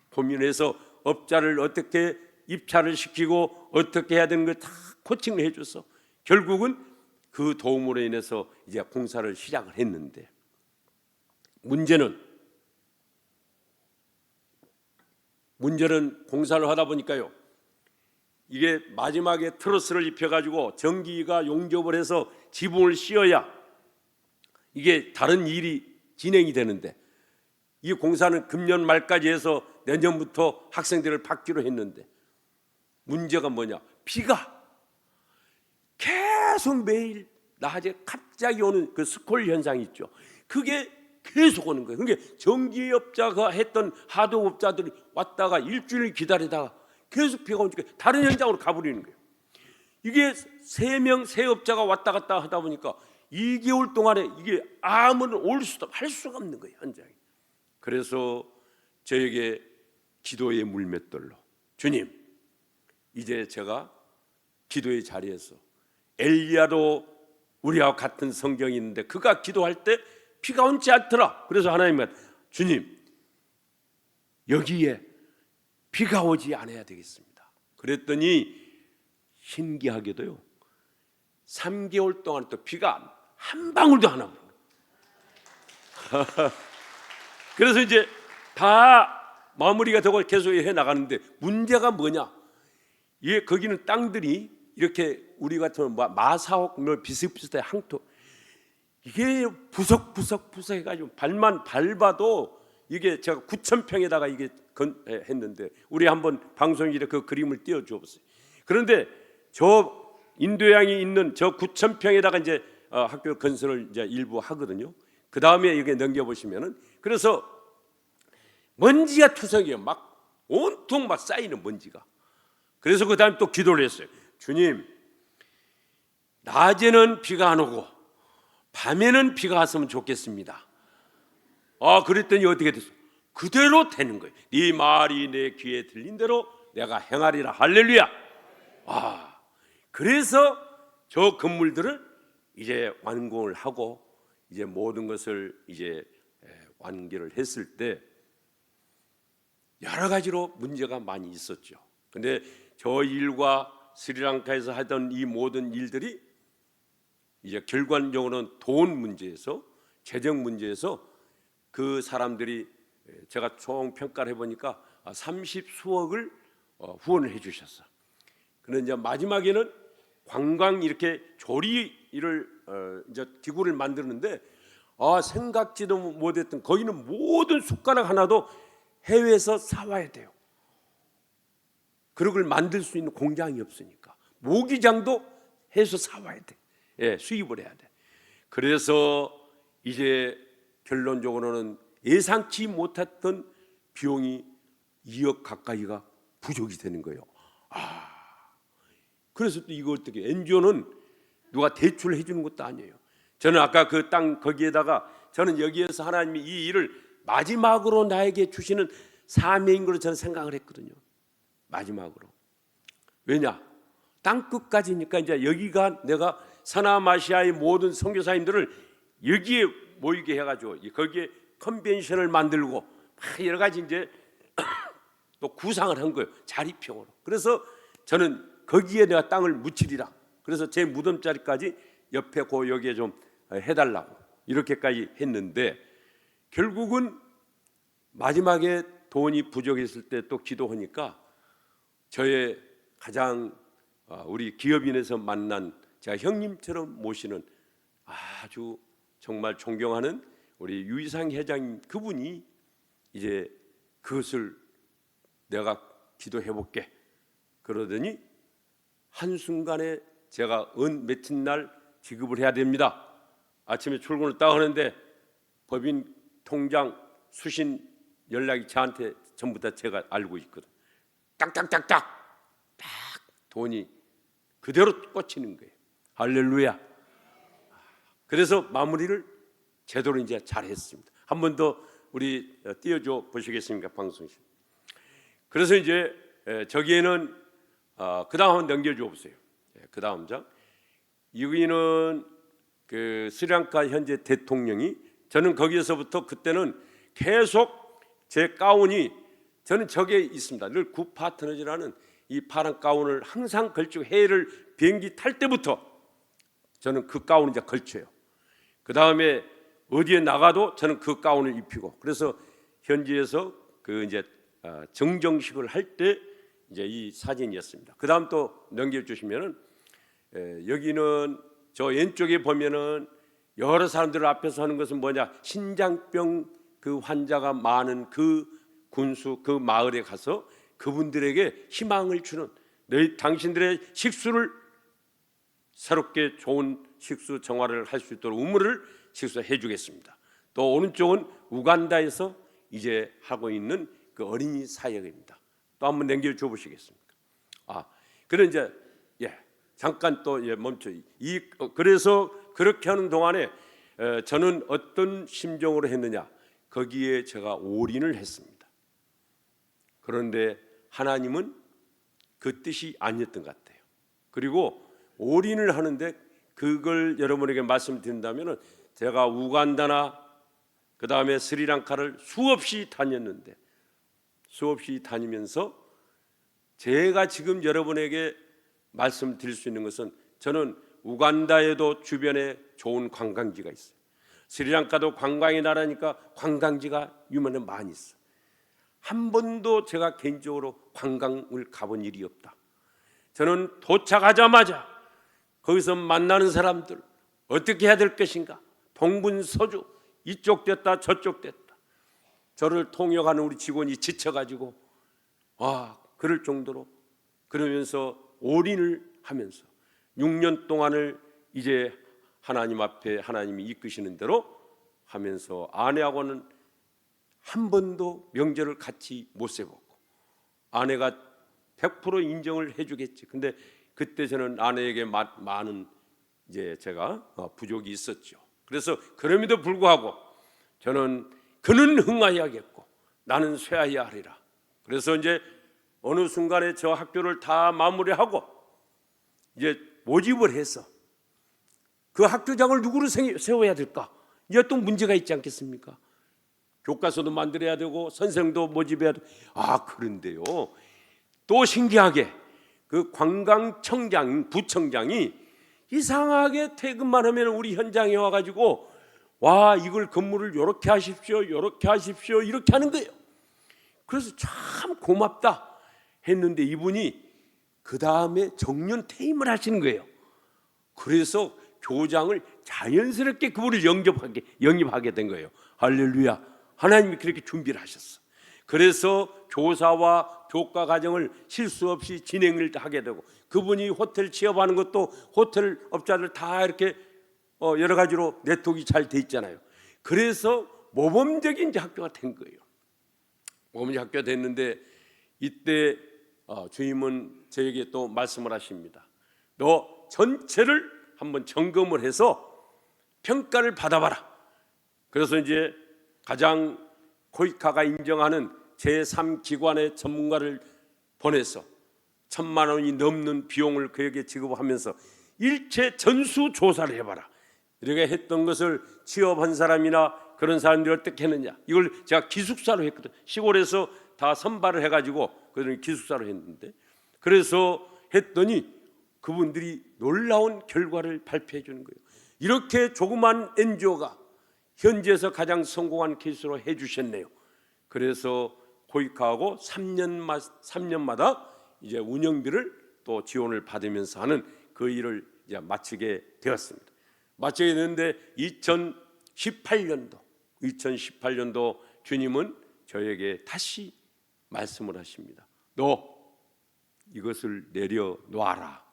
고민해서 업자를 어떻게 입찰을 시키고 어떻게 해야 되는 걸 다 코칭을 해줘서 결국은 그 도움으로 인해서 이제 공사를 시작을 했는데, 문제는 공사를 하다 보니까요, 이게 마지막에 트러스를 입혀가지고 전기가 용접을 해서 지붕을 씌워야 이게 다른 일이 진행이 되는데, 이 공사는 금년 말까지 해서 내년부터 학생들을 받기로 했는데, 문제가 뭐냐, 비가 계속 매일 낮에 갑자기 오는 그 스콜 현상이 있죠. 그게 계속 오는 거예요. 그러니까 전기업자가 했던 하도업자들이 왔다가 일주일 기다리다가 계속 비가 오니까 다른 현장으로 가버리는 거예요. 이게 세 업자가 왔다 갔다 하다 보니까 2개월 동안에 이게 아무런 할 수가 없는 거예요, 현장에. 그래서 저에게 기도의 물맷돌로, 주님, 이제 제가 기도의 자리에서 엘리야도 우리와 같은 성경이 있는데 그가 기도할 때 비가 온지 않더라. 그래서 하나님은, 주님, 여기에 비가 오지 않아야 되겠습니다. 그랬더니 신기하게도요 3개월 동안 또 비가 한 방울도 안 오고 그래서 이제 다 마무리가 되고 계속 해 나가는데, 문제가 뭐냐, 예, 거기는 땅들이 이렇게 우리 같은 마사옥 비슷비슷해 항토, 이게 부석부석 해가지고 발만 밟아도 이게 제가 9,000평에다가 이게 했는데, 우리 한번 방송일에 그 그림을 띄워줘 보세요. 그런데 저 인도양이 있는 저 9,000평에다가 이제 학교 건설을 이제 일부 하거든요. 그 다음에 이게 넘겨보시면은, 그래서 먼지가 투성이에요. 막 온통 막 쌓이는 먼지가. 그래서 그 다음 또 기도를 했어요. 주님, 낮에는 비가 안 오고 밤에는 비가 왔으면 좋겠습니다. 그랬더니 어떻게 됐어? 그대로 되는 거예요. 네 말이 내 귀에 들린 대로 내가 행하리라. 할렐루야. 그래서 저 건물들을 이제 완공을 하고 이제 모든 것을 이제 완결을 했을 때 여러 가지로 문제가 많이 있었죠. 근데 저 일과 스리랑카에서 하던 이 모든 일들이 이제 결과적으로는 돈 문제에서, 재정 문제에서 그 사람들이, 제가 총 평가를 해보니까 30수억을 후원을 해주셨어. 그런데 이제 마지막에는 관광 이렇게 조리를 이제 기구를 만드는데, 생각지도 못했던, 거기는 모든 숟가락 하나도 해외에서 사와야 돼요. 그걸 만들 수 있는 공장이 없으니까 모기장도 해서 사와야 돼. 예, 수입을 해야 돼. 그래서 이제 결론적으로는 예상치 못했던 비용이 2억 가까이가 부족이 되는 거예요. 그래서 또 이거 어떻게, NGO는 누가 대출을 해주는 것도 아니에요. 저는 아까 그 땅 거기에다가, 저는 여기에서 하나님이 이 일을 마지막으로 나에게 주시는 사명인 걸로 저는 생각을 했거든요. 마지막으로. 왜냐? 땅 끝까지니까 이제 여기가 내가 서남아시아의 모든 선교사님들을 여기에 모이게 해가지고 거기에 컨벤션을 만들고 여러 가지 이제 또 구상을 한 거예요. 자리평으로. 그래서 저는 거기에 내가 땅을 묻히리라. 그래서 제 무덤 자리까지 옆에 여기에 좀 해달라고 이렇게까지 했는데, 결국은 마지막에 돈이 부족했을 때 또 기도하니까 저의 가장 우리 기업인에서 만난 제가 형님처럼 모시는 아주 정말 존경하는 우리 유이상 회장님, 그분이 이제 그것을 내가 기도해 볼게 그러더니 한순간에 제가 며칠 날 지급을 해야 됩니다. 아침에 출근을 딱 하는데 법인 통장 수신 연락이 저한테 전부 다 제가 알고 있거든. 딱딱딱딱 딱 돈이 그대로 꽂히는 거예요. 할렐루야. 그래서 마무리를 제대로 이제 잘했습니다. 한 번 더 우리 띄워줘 보시겠습니까, 방송실. 그래서 이제 저기에는 그 다음 한번 넘겨줘 보세요. 그 다음 장. 여기는 그 스리랑카 현재 대통령이, 저는 거기에서부터 그때는 계속 제 가운이, 저는 저게 있습니다. 늘 구 파트너즈라는 이 파란 가운을 항상 걸치고 해외를 비행기 탈 때부터 저는 그 가운을 이제 걸쳐요. 그 다음에 어디에 나가도 저는 그 가운을 입히고, 그래서 현지에서 그 이제 정정식을 할 때 이제 이 사진이었습니다. 그 다음 또 넘겨주시면은 여기는 저 왼쪽에 보면은 여러 사람들 앞에서 하는 것은 뭐냐, 신장병 그 환자가 많은 그 군수 그 마을에 가서 그분들에게 희망을 주는, 너희 당신들의 식수를 새롭게 좋은 식수 정화를 할 수 있도록 우물을 식수해 주겠습니다. 또 오른쪽은 우간다에서 이제 하고 있는 그 어린이 사역입니다. 또 한번 넘겨줘 보시겠습니까? 그래 이제 잠깐 또 멈춰. 그래서 그렇게 하는 동안에 저는 어떤 심정으로 했느냐? 거기에 제가 올인을 했습니다. 그런데 하나님은 그 뜻이 아니었던 것 같아요. 그리고 올인을 하는데 그걸 여러분에게 말씀드린다면은, 제가 우간다나 그 다음에 스리랑카를 수없이 다녔는데, 수없이 다니면서 제가 지금 여러분에게 말씀드릴 수 있는 것은, 저는 우간다에도 주변에 좋은 관광지가 있어요. 스리랑카도 관광의 나라니까 관광지가 유명한 많이 있어. 한 번도 제가 개인적으로 관광을 가본 일이 없다. 저는 도착하자마자 거기서 만나는 사람들 어떻게 해야 될 것인가, 동분서주 이쪽 됐다 저쪽 됐다, 저를 통역하는 우리 직원이 지쳐가지고 그럴 정도로, 그러면서 올인을 하면서 6년 동안을 이제 하나님 앞에 하나님이 이끄시는 대로 하면서, 아내하고는 한 번도 명절을 같이 못 세웠고, 아내가 100% 인정을 해주겠지. 근데 그때 저는 아내에게 많은 이제 제가 부족이 있었죠. 그래서 그럼에도 불구하고 저는 그는 흥하여야겠고 나는 쇠하여야 하리라. 그래서 이제 어느 순간에 저 학교를 다 마무리하고 이제 모집을 해서 그 학교장을 누구를 세워야 될까? 이제 또 문제가 있지 않겠습니까? 교과서도 만들어야 되고 선생도 모집해야 되고. 그런데요, 또 신기하게 그 관광청장 부청장이 이상하게 퇴근만 하면 우리 현장에 와가지고 이걸 건물을 이렇게 하십시오 이렇게 하십시오 이렇게 하는 거예요. 그래서 참 고맙다 했는데 이분이 그 다음에 정년 퇴임을 하시는 거예요. 그래서 교장을 자연스럽게 그분을 영입하게 된 거예요. 할렐루야. 하나님이 그렇게 준비를 하셨어. 그래서 교사와 교과 과정을 실수 없이 진행을 하게 되고, 그분이 호텔 취업하는 것도 호텔 업자들 다 이렇게 여러 가지로 네트워크가 잘 돼 있잖아요. 그래서 모범적인 학교가 된 거예요. 모범적인 학교가 됐는데, 이때 주임은 저에게 또 말씀을 하십니다. 너 전체를 한번 점검을 해서 평가를 받아봐라. 그래서 이제 가장 코이카가 인정하는 제3기관의 전문가를 보내서 1,000만 원이 넘는 비용을 그에게 지급하면서 일체 전수 조사를 해봐라. 이렇게 했던 것을 취업한 사람이나 그런 사람들이 어떻게 했느냐, 이걸 제가 기숙사로 했거든. 시골에서 다 선발을 해가지고 그들은 기숙사로 했는데, 그래서 했더니 그분들이 놀라운 결과를 발표해 주는 거예요. 이렇게 조그만 NGO가 현지에서 가장 성공한 케이스로 해주셨네요. 그래서 코이카하고 3년마다 이제 운영비를 또 지원을 받으면서 하는 그 일을 이제 마치게 되었습니다. 마치게 됐는데 2018년도 주님은 저에게 다시 말씀을 하십니다. 너 이것을 내려놓아라.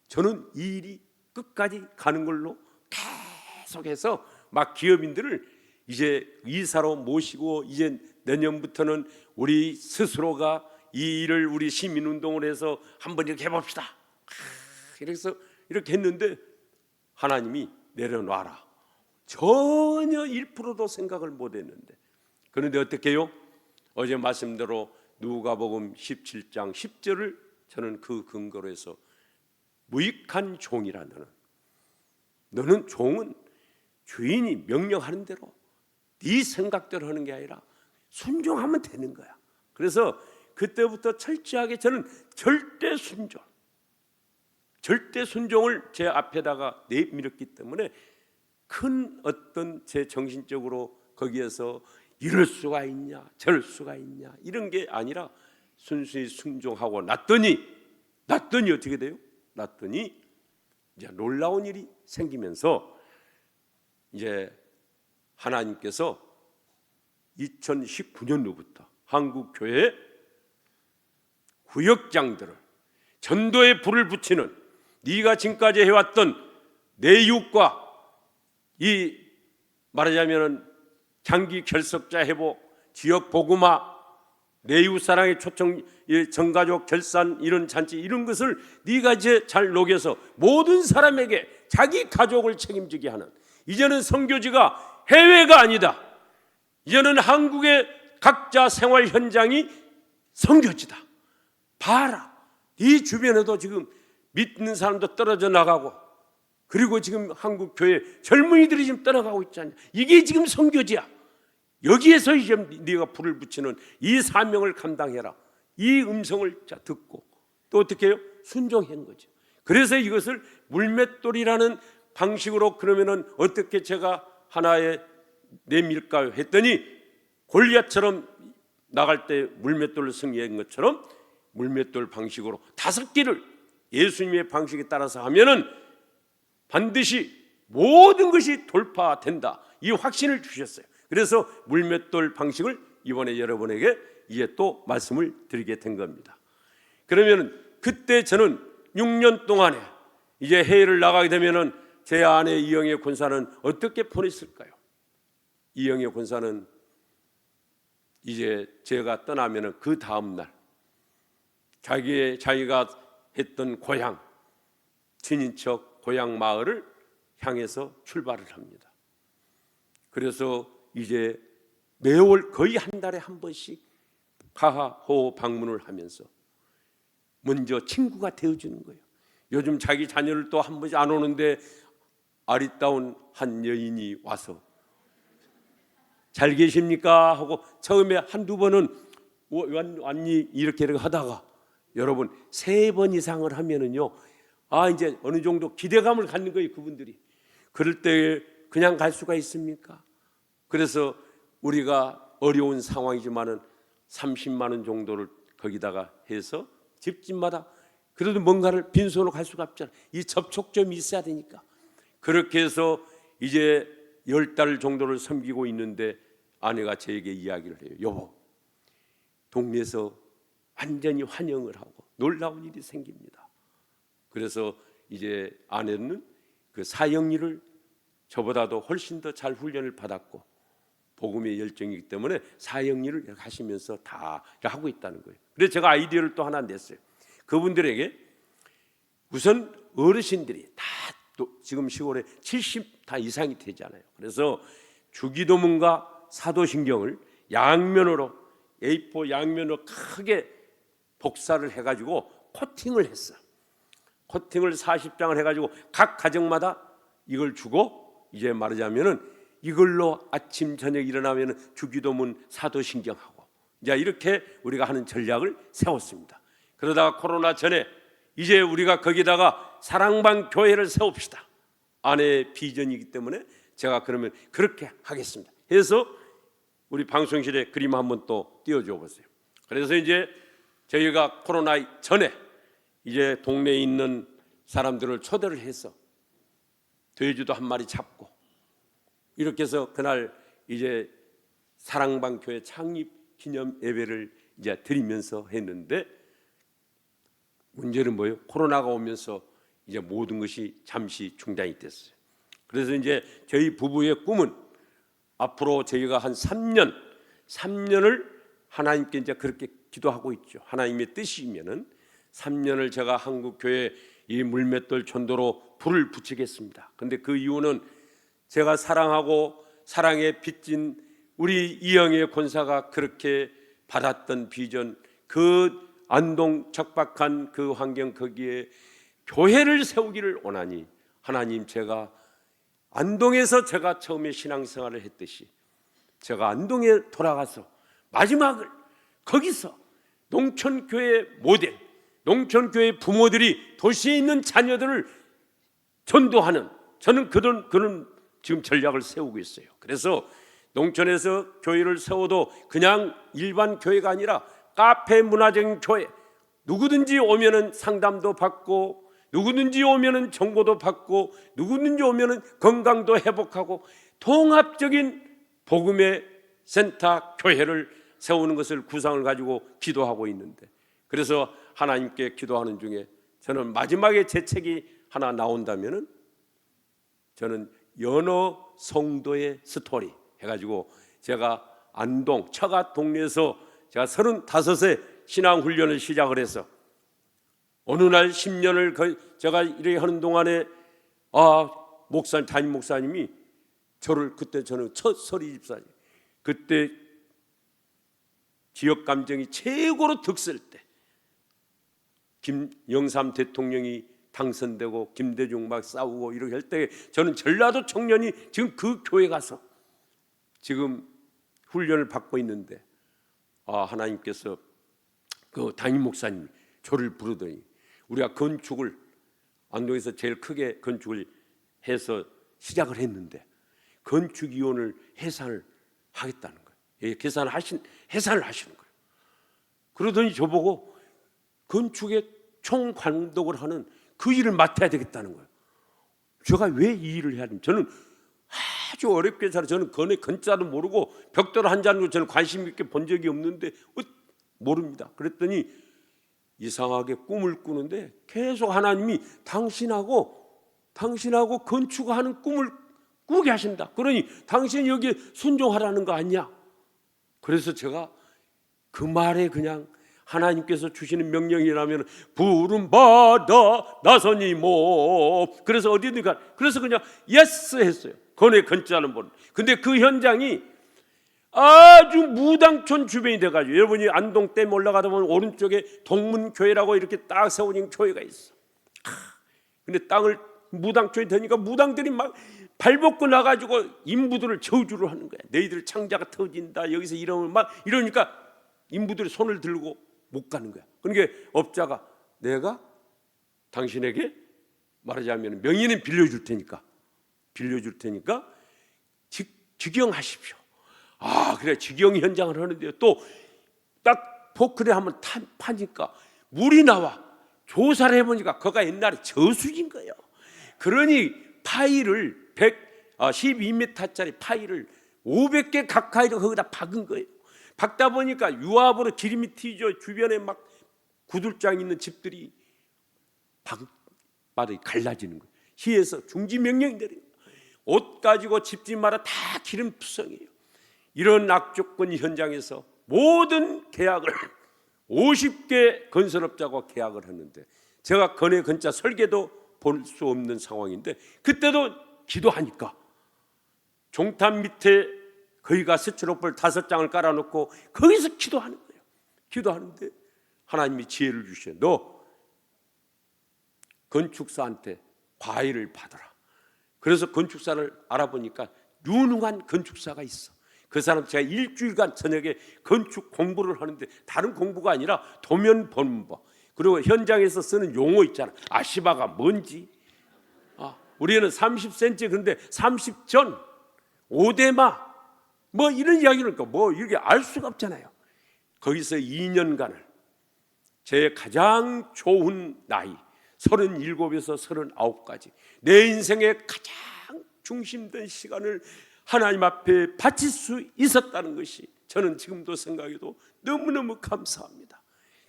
저는 이 일이 끝까지 가는 걸로 계속해서 막 기업인들을 이제 이사로 모시고, 이제 내년부터는 우리 스스로가 이 일을 우리 시민운동을 해서 한번 이렇게 해봅시다. 그래서 이렇게 했는데 하나님이 내려놔라. 전혀 1%도 생각을 못했는데, 그런데 어떻게 해요? 어제 말씀대로 누가복음 17장 10절을 저는 그 근거로 해서 무익한 종이라, 너는 종은 주인이 명령하는 대로 네 생각대로 하는 게 아니라 순종하면 되는 거야. 그래서 그때부터 철저하게 저는 절대 순종을 제 앞에다가 내밀었기 때문에 큰 어떤 제 정신적으로 거기에서 이럴 수가 있냐 저럴 수가 있냐 이런 게 아니라 순수히 순종하고 났더니 어떻게 돼요? 났더니 이제 놀라운 일이 생기면서 이제 하나님께서 2019년도부터 한국 교회 구역장들을 전도의 불을 붙이는, 네가 지금까지 해왔던 내육과 이 말하자면은 장기 결석자 회복, 지역 복음화, 내육 사랑의 초청, 전가족 결산 이런 잔치 이런 것을 네가 이제 잘 녹여서 모든 사람에게 자기 가족을 책임지게 하는, 이제는 선교지가 해외가 아니다. 이제는 한국의 각자 생활 현장이 선교지다. 봐라, 네 주변에도 지금 믿는 사람도 떨어져 나가고, 그리고 지금 한국 교회 젊은이들이 지금 떠나가고 있잖아요. 이게 지금 선교지야. 여기에서 이제 네가 불을 붙이는 이 사명을 감당해라. 이 음성을 듣고 또 어떻게 해요? 순종한 거죠. 그래서 이것을 물맷돌이라는 방식으로, 그러면은 어떻게 제가 하나에 내밀까요? 했더니 골리앗처럼 나갈 때 물맷돌을 승리한 것처럼 물맷돌 방식으로 5개를 예수님의 방식에 따라서 하면은 반드시 모든 것이 돌파된다. 이 확신을 주셨어요. 그래서 물맷돌 방식을 이번에 여러분에게 이제 또 말씀을 드리게 된 겁니다. 그러면 그때 저는 6년 동안에 이제 해외를 나가게 되면은 제 아내 이영애 권사는 어떻게 보냈을까요? 이영애 권사는 이제 제가 떠나면은 그 다음 날 자기가 했던 고향, 친인척 고향 마을을 향해서 출발을 합니다. 그래서 이제 매월 거의 한 달에 한 번씩 가하호 방문을 하면서 먼저 친구가 되어주는 거예요. 요즘 자기 자녀를 또 한 번씩 안 오는데 아리따운 한 여인이 와서 잘 계십니까? 하고 처음에 한두 번은 왔니? 이렇게 하다가 여러분 3번 이상을 하면은요, 이제 어느 정도 기대감을 갖는 거예요, 그분들이. 그럴 때 그냥 갈 수가 있습니까? 그래서 우리가 어려운 상황이지만은 30만 원 정도를 거기다가 해서 집집마다 그래도 뭔가를 빈손으로 갈 수가 없잖아요. 이 접촉점이 있어야 되니까. 그렇게 해서 이제 10달 정도를 섬기고 있는데 아내가 저에게 이야기를 해요. 여보, 동네에서 완전히 환영을 하고 놀라운 일이 생깁니다. 그래서 이제 아내는 그 사역일을 저보다도 훨씬 더 잘 훈련을 받았고 복음의 열정이기 때문에 사역일을 하시면서 다 하고 있다는 거예요. 그래서 제가 아이디어를 또 하나 냈어요. 그분들에게 우선 어르신들이 다 지금 시골에 70 다 이상이 되잖아요. 그래서 주기도문과 사도신경을 양면으로 A4 양면으로 크게 복사를 해가지고 코팅을 했어. 코팅을 40장을 해가지고 각 가정마다 이걸 주고 이제 말하자면은 이걸로 아침 저녁 일어나면은 주기도문 사도신경하고 이제 이렇게 우리가 하는 전략을 세웠습니다. 그러다가 코로나 전에 이제 우리가 거기다가 사랑방 교회를 세웁시다. 아내의 비전이기 때문에 제가 그러면 그렇게 하겠습니다 해서 우리 방송실에 그림 한번 또 띄워줘 보세요. 그래서 이제 저희가 코로나 전에 이제 동네에 있는 사람들을 초대를 해서 돼지도 한 마리 잡고 이렇게 해서 그날 이제 사랑방 교회 창립 기념 예배를 이제 드리면서 했는데, 문제는 뭐예요? 코로나가 오면서 이제 모든 것이 잠시 중단이 됐어요. 그래서 이제 저희 부부의 꿈은 앞으로 저희가 한 3년을 하나님께 이제 그렇게 기도하고 있죠. 하나님의 뜻이면은 3년을 제가 한국 교회 이 물맷돌 전도로 불을 붙이겠습니다. 근데 그 이유는 제가 사랑하고 사랑에 빚진 우리 이영애 권사가 그렇게 받았던 비전, 그 안동 척박한 그 환경 거기에 교회를 세우기를 원하니, 하나님, 제가 안동에서 제가 처음에 신앙생활을 했듯이 제가 안동에 돌아가서 마지막을 거기서 농촌교회 모델, 농촌교회 부모들이 도시에 있는 자녀들을 전도하는, 저는 그런 지금 전략을 세우고 있어요. 그래서 농촌에서 교회를 세워도 그냥 일반 교회가 아니라 카페 문화적인 교회, 누구든지 오면은 상담도 받고, 누구든지 오면은 정보도 받고, 누구든지 오면은 건강도 회복하고 통합적인 복음의 센터 교회를 세우는 것을 구상을 가지고 기도하고 있는데, 그래서 하나님께 기도하는 중에 저는 마지막에 제 책이 하나 나온다면은 저는 연어 성도의 스토리 해가지고 제가 안동 처가 동네에서 제가 35세 신앙훈련을 시작을 해서 어느 날 10년을 제가 이렇게 하는 동안에 담임 목사님이 저를, 그때 저는 첫 서리 집사님, 그때 지역 감정이 최고로 득셀 때 김영삼 대통령이 당선되고 김대중 막 싸우고 이렇게 할 때 저는 전라도 청년이 지금 그 교회 가서 지금 훈련을 받고 있는데, 하나님께서 그 담임 목사님이 저를 부르더니 우리가 건축을 안동에서 제일 크게 건축을 해서 시작을 했는데 건축위원을 해산을 하겠다는 거예요. 해산을 하시는 거예요. 그러더니 저보고 건축의 총감독을 하는 그 일을 맡아야 되겠다는 거예요. 제가 왜 이 일을 해야 됩니까? 저는 아주 어렵게 살아. 저는 건자도 모르고 벽돌 한 잔으로 저는 관심 있게 본 적이 없는데 모릅니다. 그랬더니 이상하게 꿈을 꾸는데 계속 하나님이 당신하고 건축하는 꿈을 꾸게 하신다. 그러니 당신이 여기에 순종하라는 거 아니야. 그래서 제가 그 말에 그냥 하나님께서 주시는 명령이라면 부름 받아 나서니 뭐, 그래서 어디든가, 그래서 그냥 예스 했어요. 건의 건자는 분. 근데 그 현장이 아주 무당촌 주변이 돼가지고, 여러분이 안동댐 올라가다 보면 오른쪽에 동문교회라고 이렇게 딱 세워진 교회가 있어. 근데 땅을 무당촌이 되니까 무당들이 막 발벗고 나가지고 인부들을 저주를 하는 거야. 너희들 창자가 터진다, 여기서 이러면 막 이러니까 인부들이 손을 들고 못 가는 거야. 그러니까 업자가 내가 당신에게 말하자면 명의는 빌려줄 테니까 직영하십시오. 그래, 직영 현장을 하는데요. 또 딱 포크레 한번 파니까 물이 나와. 조사를 해보니까 거기가 옛날에 저수지인 거예요. 그러니 파일을 12m짜리 파일을 500개 가까이로 거기다 박은 거예요. 박다 보니까 유압으로 기름이 튀죠. 주변에 막 구들장 있는 집들이 방바닥이 갈라지는 거예요. 시에서 중지 명령이 내려요. 옷 가지고 집지 마라, 다 기름 투성이에요. 이런 악조건 현장에서 모든 계약을 50개 건설업자와 계약을 했는데, 제가 건의 건자 설계도 볼 수 없는 상황인데, 그때도 기도하니까 종탑 밑에 거기가 스티로폴 5장을 깔아놓고 거기서 기도하는 거예요. 기도하는데 하나님이 지혜를 주셔. 너 건축사한테 과외를 받아라. 그래서 건축사를 알아보니까 유능한 건축사가 있어. 그 사람 제가 일주일간 저녁에 건축 공부를 하는데 다른 공부가 아니라 도면 보는 법, 그리고 현장에서 쓰는 용어 있잖아. 아시바가 뭔지, 우리는 30cm 그런데 30전 5대마 뭐 이런 이야기니까 뭐 이게 알 수가 없잖아요. 거기서 2년간을 제 가장 좋은 나이 37에서 39까지 내 인생의 가장 중심된 시간을 하나님 앞에 바칠 수 있었다는 것이 저는 지금도 생각해도 너무너무 감사합니다.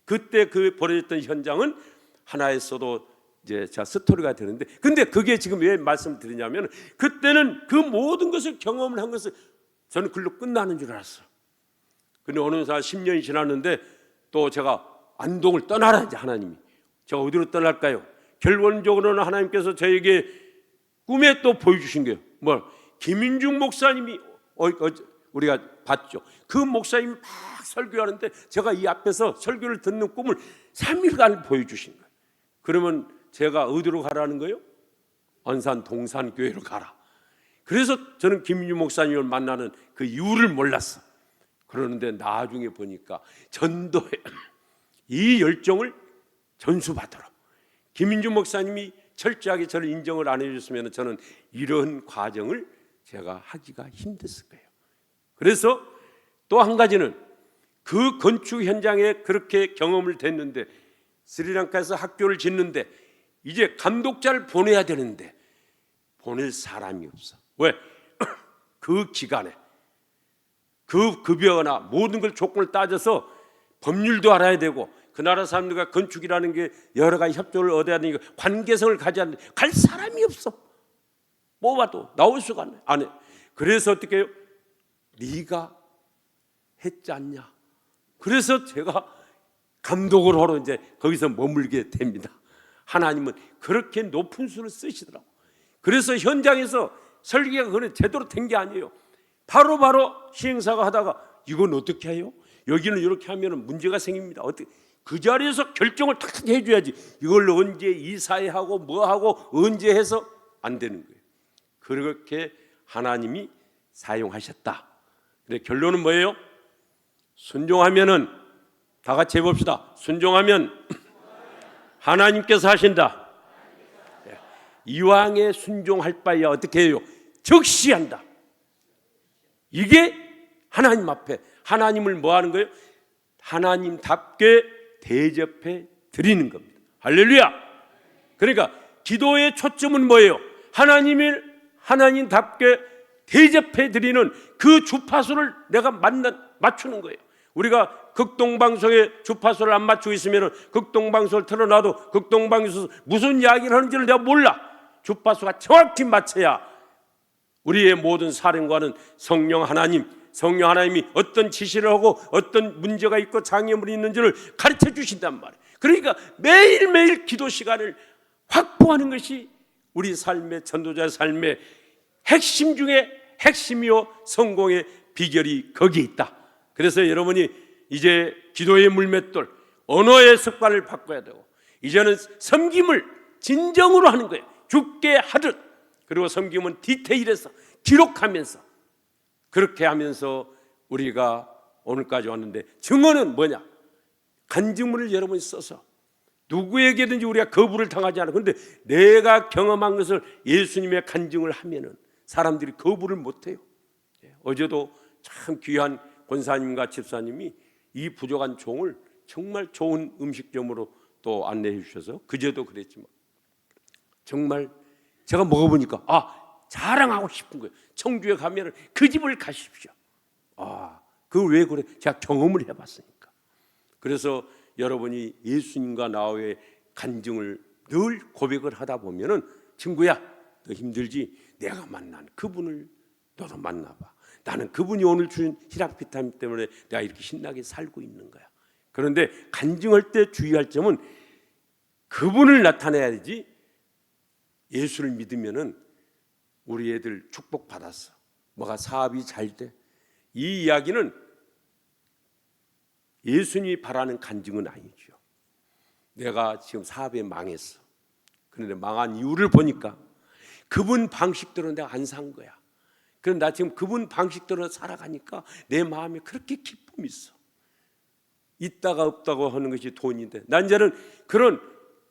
그때 그 벌어졌던 현장은 하나에서도 이제 자 스토리가 되는데, 근데 그게 지금 왜 말씀드리냐면 그때는 그 모든 것을 경험을 한 것을 저는 글로 끝나는 줄 알았어요. 근데 어느 날 10년이 지났는데 또 제가 안동을 떠나라 이제 하나님이, 제가 어디로 떠날까요? 결론적으로는 하나님께서 저에게 꿈에 또 보여주신 거예요. 뭘? 김인중 목사님이 우리가 봤죠. 그 목사님이 막 설교하는데 제가 이 앞에서 설교를 듣는 꿈을 3일간 보여주신 거예요. 그러면 제가 어디로 가라는 거예요? 언산 동산교회로 가라. 그래서 저는 김인중 목사님을 만나는 그 이유를 몰랐어. 그러는데 나중에 보니까 전도에 이 열정을 전수받도록 김인중 목사님이 철저하게 저를 인정을 안 해줬으면 저는 이런 과정을 제가 하기가 힘들었을 거예요. 그래서 또 한 가지는 그 건축 현장에 그렇게 경험을 됐는데 스리랑카에서 학교를 짓는데 이제 감독자를 보내야 되는데 보낼 사람이 없어. 왜? 그 기간에 그 급여나 모든 걸 조건을 따져서 법률도 알아야 되고 그 나라 사람들과 건축이라는 게 여러 가지 협조를 얻어야 되니까 관계성을 가져야 하는데 갈 사람이 없어. 뽑아도 나올 수가 안 해. 그래서 어떻게 해요? 네가 했지 않냐. 그래서 제가 감독을 하러 이제 거기서 머물게 됩니다. 하나님은 그렇게 높은 수를 쓰시더라고. 그래서 현장에서 설계가 그래 제대로 된 게 아니에요. 바로바로 시행사가 하다가 이건 어떻게 해요? 여기는 이렇게 하면 문제가 생깁니다. 어떻게? 그 자리에서 결정을 탁 해줘야지. 이걸 언제 이사회하고 뭐하고 언제 해서 안 되는 거예요. 그렇게 하나님이 사용하셨다. 그래 결론은 뭐예요? 순종하면은 다 같이 해봅시다. 순종하면 하나님께서 하신다. 이왕에 순종할 바에야 어떻게 해요? 즉시한다. 이게 하나님 앞에 하나님을 뭐 하는 거예요? 하나님답게 대접해 드리는 겁니다. 할렐루야. 그러니까 기도의 초점은 뭐예요? 하나님답게 대접해 드리는 그 주파수를 내가 맞추는 거예요. 우리가 극동방송에 주파수를 안 맞추고 있으면 극동방송을 틀어놔도 극동방송에서 무슨 이야기를 하는지를 내가 몰라. 주파수가 정확히 맞춰야 우리의 모든 사령관은 성령 하나님이 어떤 지시를 하고 어떤 문제가 있고 장애물이 있는지를 가르쳐 주신단 말이에요. 그러니까 매일매일 기도 시간을 확보하는 것이 우리 삶의 전도자의 삶의 핵심 중에 핵심이요 성공의 비결이 거기에 있다. 그래서 여러분이 이제 기도의 물맷돌, 언어의 습관을 바꿔야 되고 이제는 섬김을 진정으로 하는 거예요. 죽게 하듯. 그리고 섬김은 디테일해서 기록하면서 그렇게 하면서 우리가 오늘까지 왔는데 증언은 뭐냐? 간증문을 여러분이 써서 누구에게든지 우리가 거부를 당하지 않아. 그런데 내가 경험한 것을 예수님의 간증을 하면은 사람들이 거부를 못해요. 어제도 참 귀한 권사님과 집사님이 이 부족한 종을 정말 좋은 음식점으로 또 안내해 주셔서 그제도 그랬지만 정말 제가 먹어보니까 자랑하고 싶은 거예요. 청주에 가면 그 집을 가십시오. 그걸 왜 그래? 제가 경험을 해봤으니까. 그래서 여러분이 예수님과 나와의 간증을 늘 고백을 하다 보면은 친구야, 너 힘들지? 내가 만난 그분을 너도 만나봐. 나는 그분이 오늘 주신 희락 비타민 때문에 내가 이렇게 신나게 살고 있는 거야. 그런데 간증할 때 주의할 점은 그분을 나타내야지. 예수를 믿으면은 우리 애들 축복받았어. 뭐가 사업이 잘 돼. 이 이야기는 예수님이 바라는 간증은 아니죠. 내가 지금 사업에 망했어. 그런데 망한 이유를 보니까 그분 방식대로 내가 안 산 거야. 그런데 나 지금 그분 방식대로 살아가니까 내 마음에 그렇게 기쁨이 있어. 있다가 없다고 하는 것이 돈인데 난 이제는 그런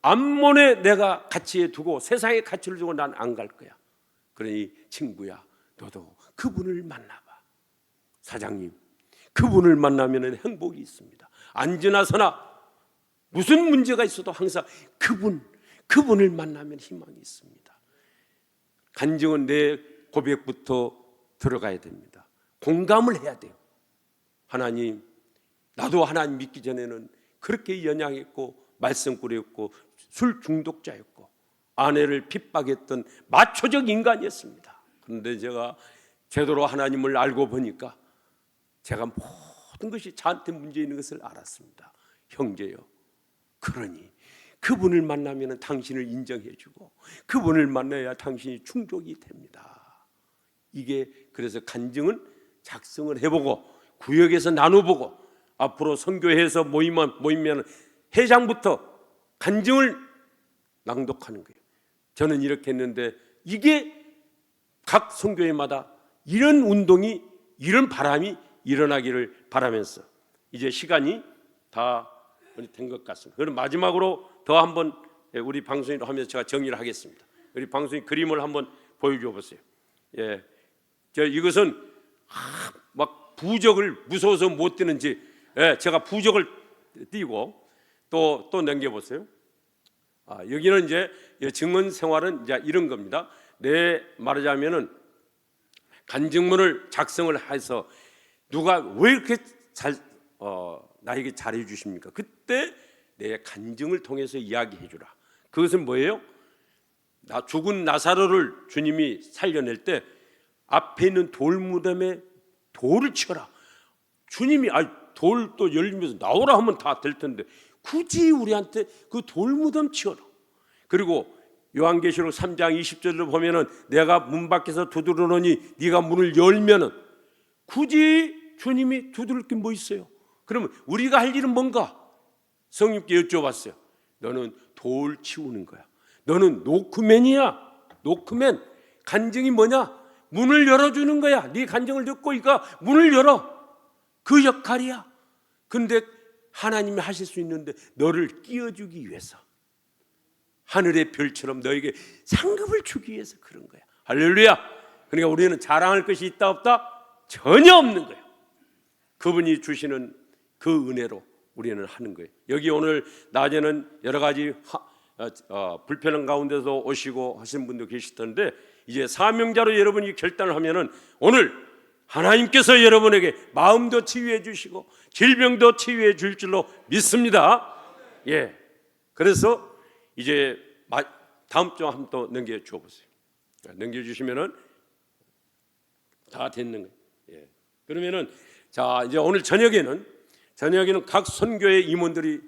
암몬에 내가 가치에 두고 세상에 가치를 두고 난 안 갈 거야. 그러니 친구야, 너도 그분을 만나봐. 사장님, 그분을 만나면 행복이 있습니다. 앉으나 서나 무슨 문제가 있어도 항상 그분을 만나면 희망이 있습니다. 간증은 내 고백부터 들어가야 됩니다. 공감을 해야 돼요. 하나님, 나도 하나님 믿기 전에는 그렇게 연약했고 말썽꾸리였고 술 중독자였고 아내를 핍박했던 마초적 인간이었습니다. 그런데 제가 제대로 하나님을 알고 보니까 제가 모든 것이 저한테 문제 있는 것을 알았습니다. 형제요, 그러니 그분을 만나면 당신을 인정해주고 그분을 만나야 당신이 충족이 됩니다. 이게 그래서 간증은 작성을 해보고 구역에서 나눠보고 앞으로 선교회에서 모이면 회장부터 간증을 낭독하는 거예요. 저는 이렇게 했는데 이게 각 선교회마다 이런 운동이 이런 바람이 일어나기를 바라면서 이제 시간이 다 된 것 같습니다. 그럼 마지막으로 더 한번 우리 방송인으로 하면서 제가 정리를 하겠습니다. 우리 방송인 그림을 한번 보여줘 보세요. 예, 이것은 막 부적을 무서워서 못 뜨는지 제가 부적을 띄고 또 넘겨보세요. 여기는 이제 증언 생활은 이제 이런 겁니다. 말하자면은 간증문을 작성을 해서 누가 왜 이렇게 나에게 잘해 주십니까? 그때 내 간증을 통해서 이야기해 주라. 그것은 뭐예요? 죽은 나사로를 주님이 살려낼 때 앞에 있는 돌무덤에 돌을 치워라. 주님이 돌 또 열리면서 나오라 하면 다 될 텐데 굳이 우리한테 그 돌무덤 치워라. 그리고 요한계시록 3장 20절로 보면은 내가 문 밖에서 두드러노니 네가 문을 열면은 굳이 주님이 두드릴 게 뭐 있어요? 그러면 우리가 할 일은 뭔가? 성님께 여쭤봤어요. 너는 돌 치우는 거야. 너는 노크맨이야. 노크맨. 간증이 뭐냐? 문을 열어주는 거야. 네 간증을 듣고 이가 문을 열어. 그 역할이야. 그런데 하나님이 하실 수 있는데 너를 끼워주기 위해서 하늘의 별처럼 너에게 상급을 주기 위해서 그런 거야. 할렐루야. 그러니까 우리는 자랑할 것이 있다 없다? 전혀 없는 거야. 그분이 주시는 그 은혜로 우리는 하는 거예요. 여기 오늘 낮에는 여러 가지 불편한 가운데서 오시고 하신 분도 계시던데 이제 사명자로 여러분이 결단을 하면은 오늘 하나님께서 여러분에게 마음도 치유해 주시고 질병도 치유해 줄 줄로 믿습니다. 예. 그래서 이제 다음 주 한번 또 넘겨 줘 보세요. 넘겨 주시면은 다 됐는 거예요. 예. 그러면은 자, 이제 오늘 저녁에는 각 선교회 임원들이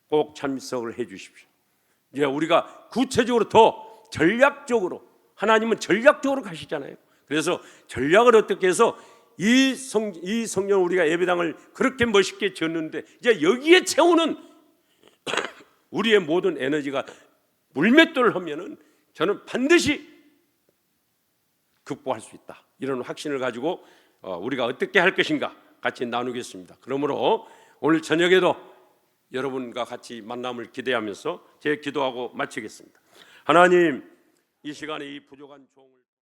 꼭 참석을 해 주십시오. 이제 우리가 구체적으로 더 전략적으로 하나님은 전략적으로 가시잖아요. 그래서 전략을 어떻게 해서 이 성령 우리가 예배당을 그렇게 멋있게 지었는데 이제 여기에 채우는 우리의 모든 에너지가 물맷돌을 하면은 저는 반드시 극복할 수 있다. 이런 확신을 가지고 우리가 어떻게 할 것인가 같이 나누겠습니다. 그러므로 오늘 저녁에도 여러분과 같이 만남을 기대하면서 제 기도하고 마치겠습니다. 하나님, 이 시간에 이 부족한 종을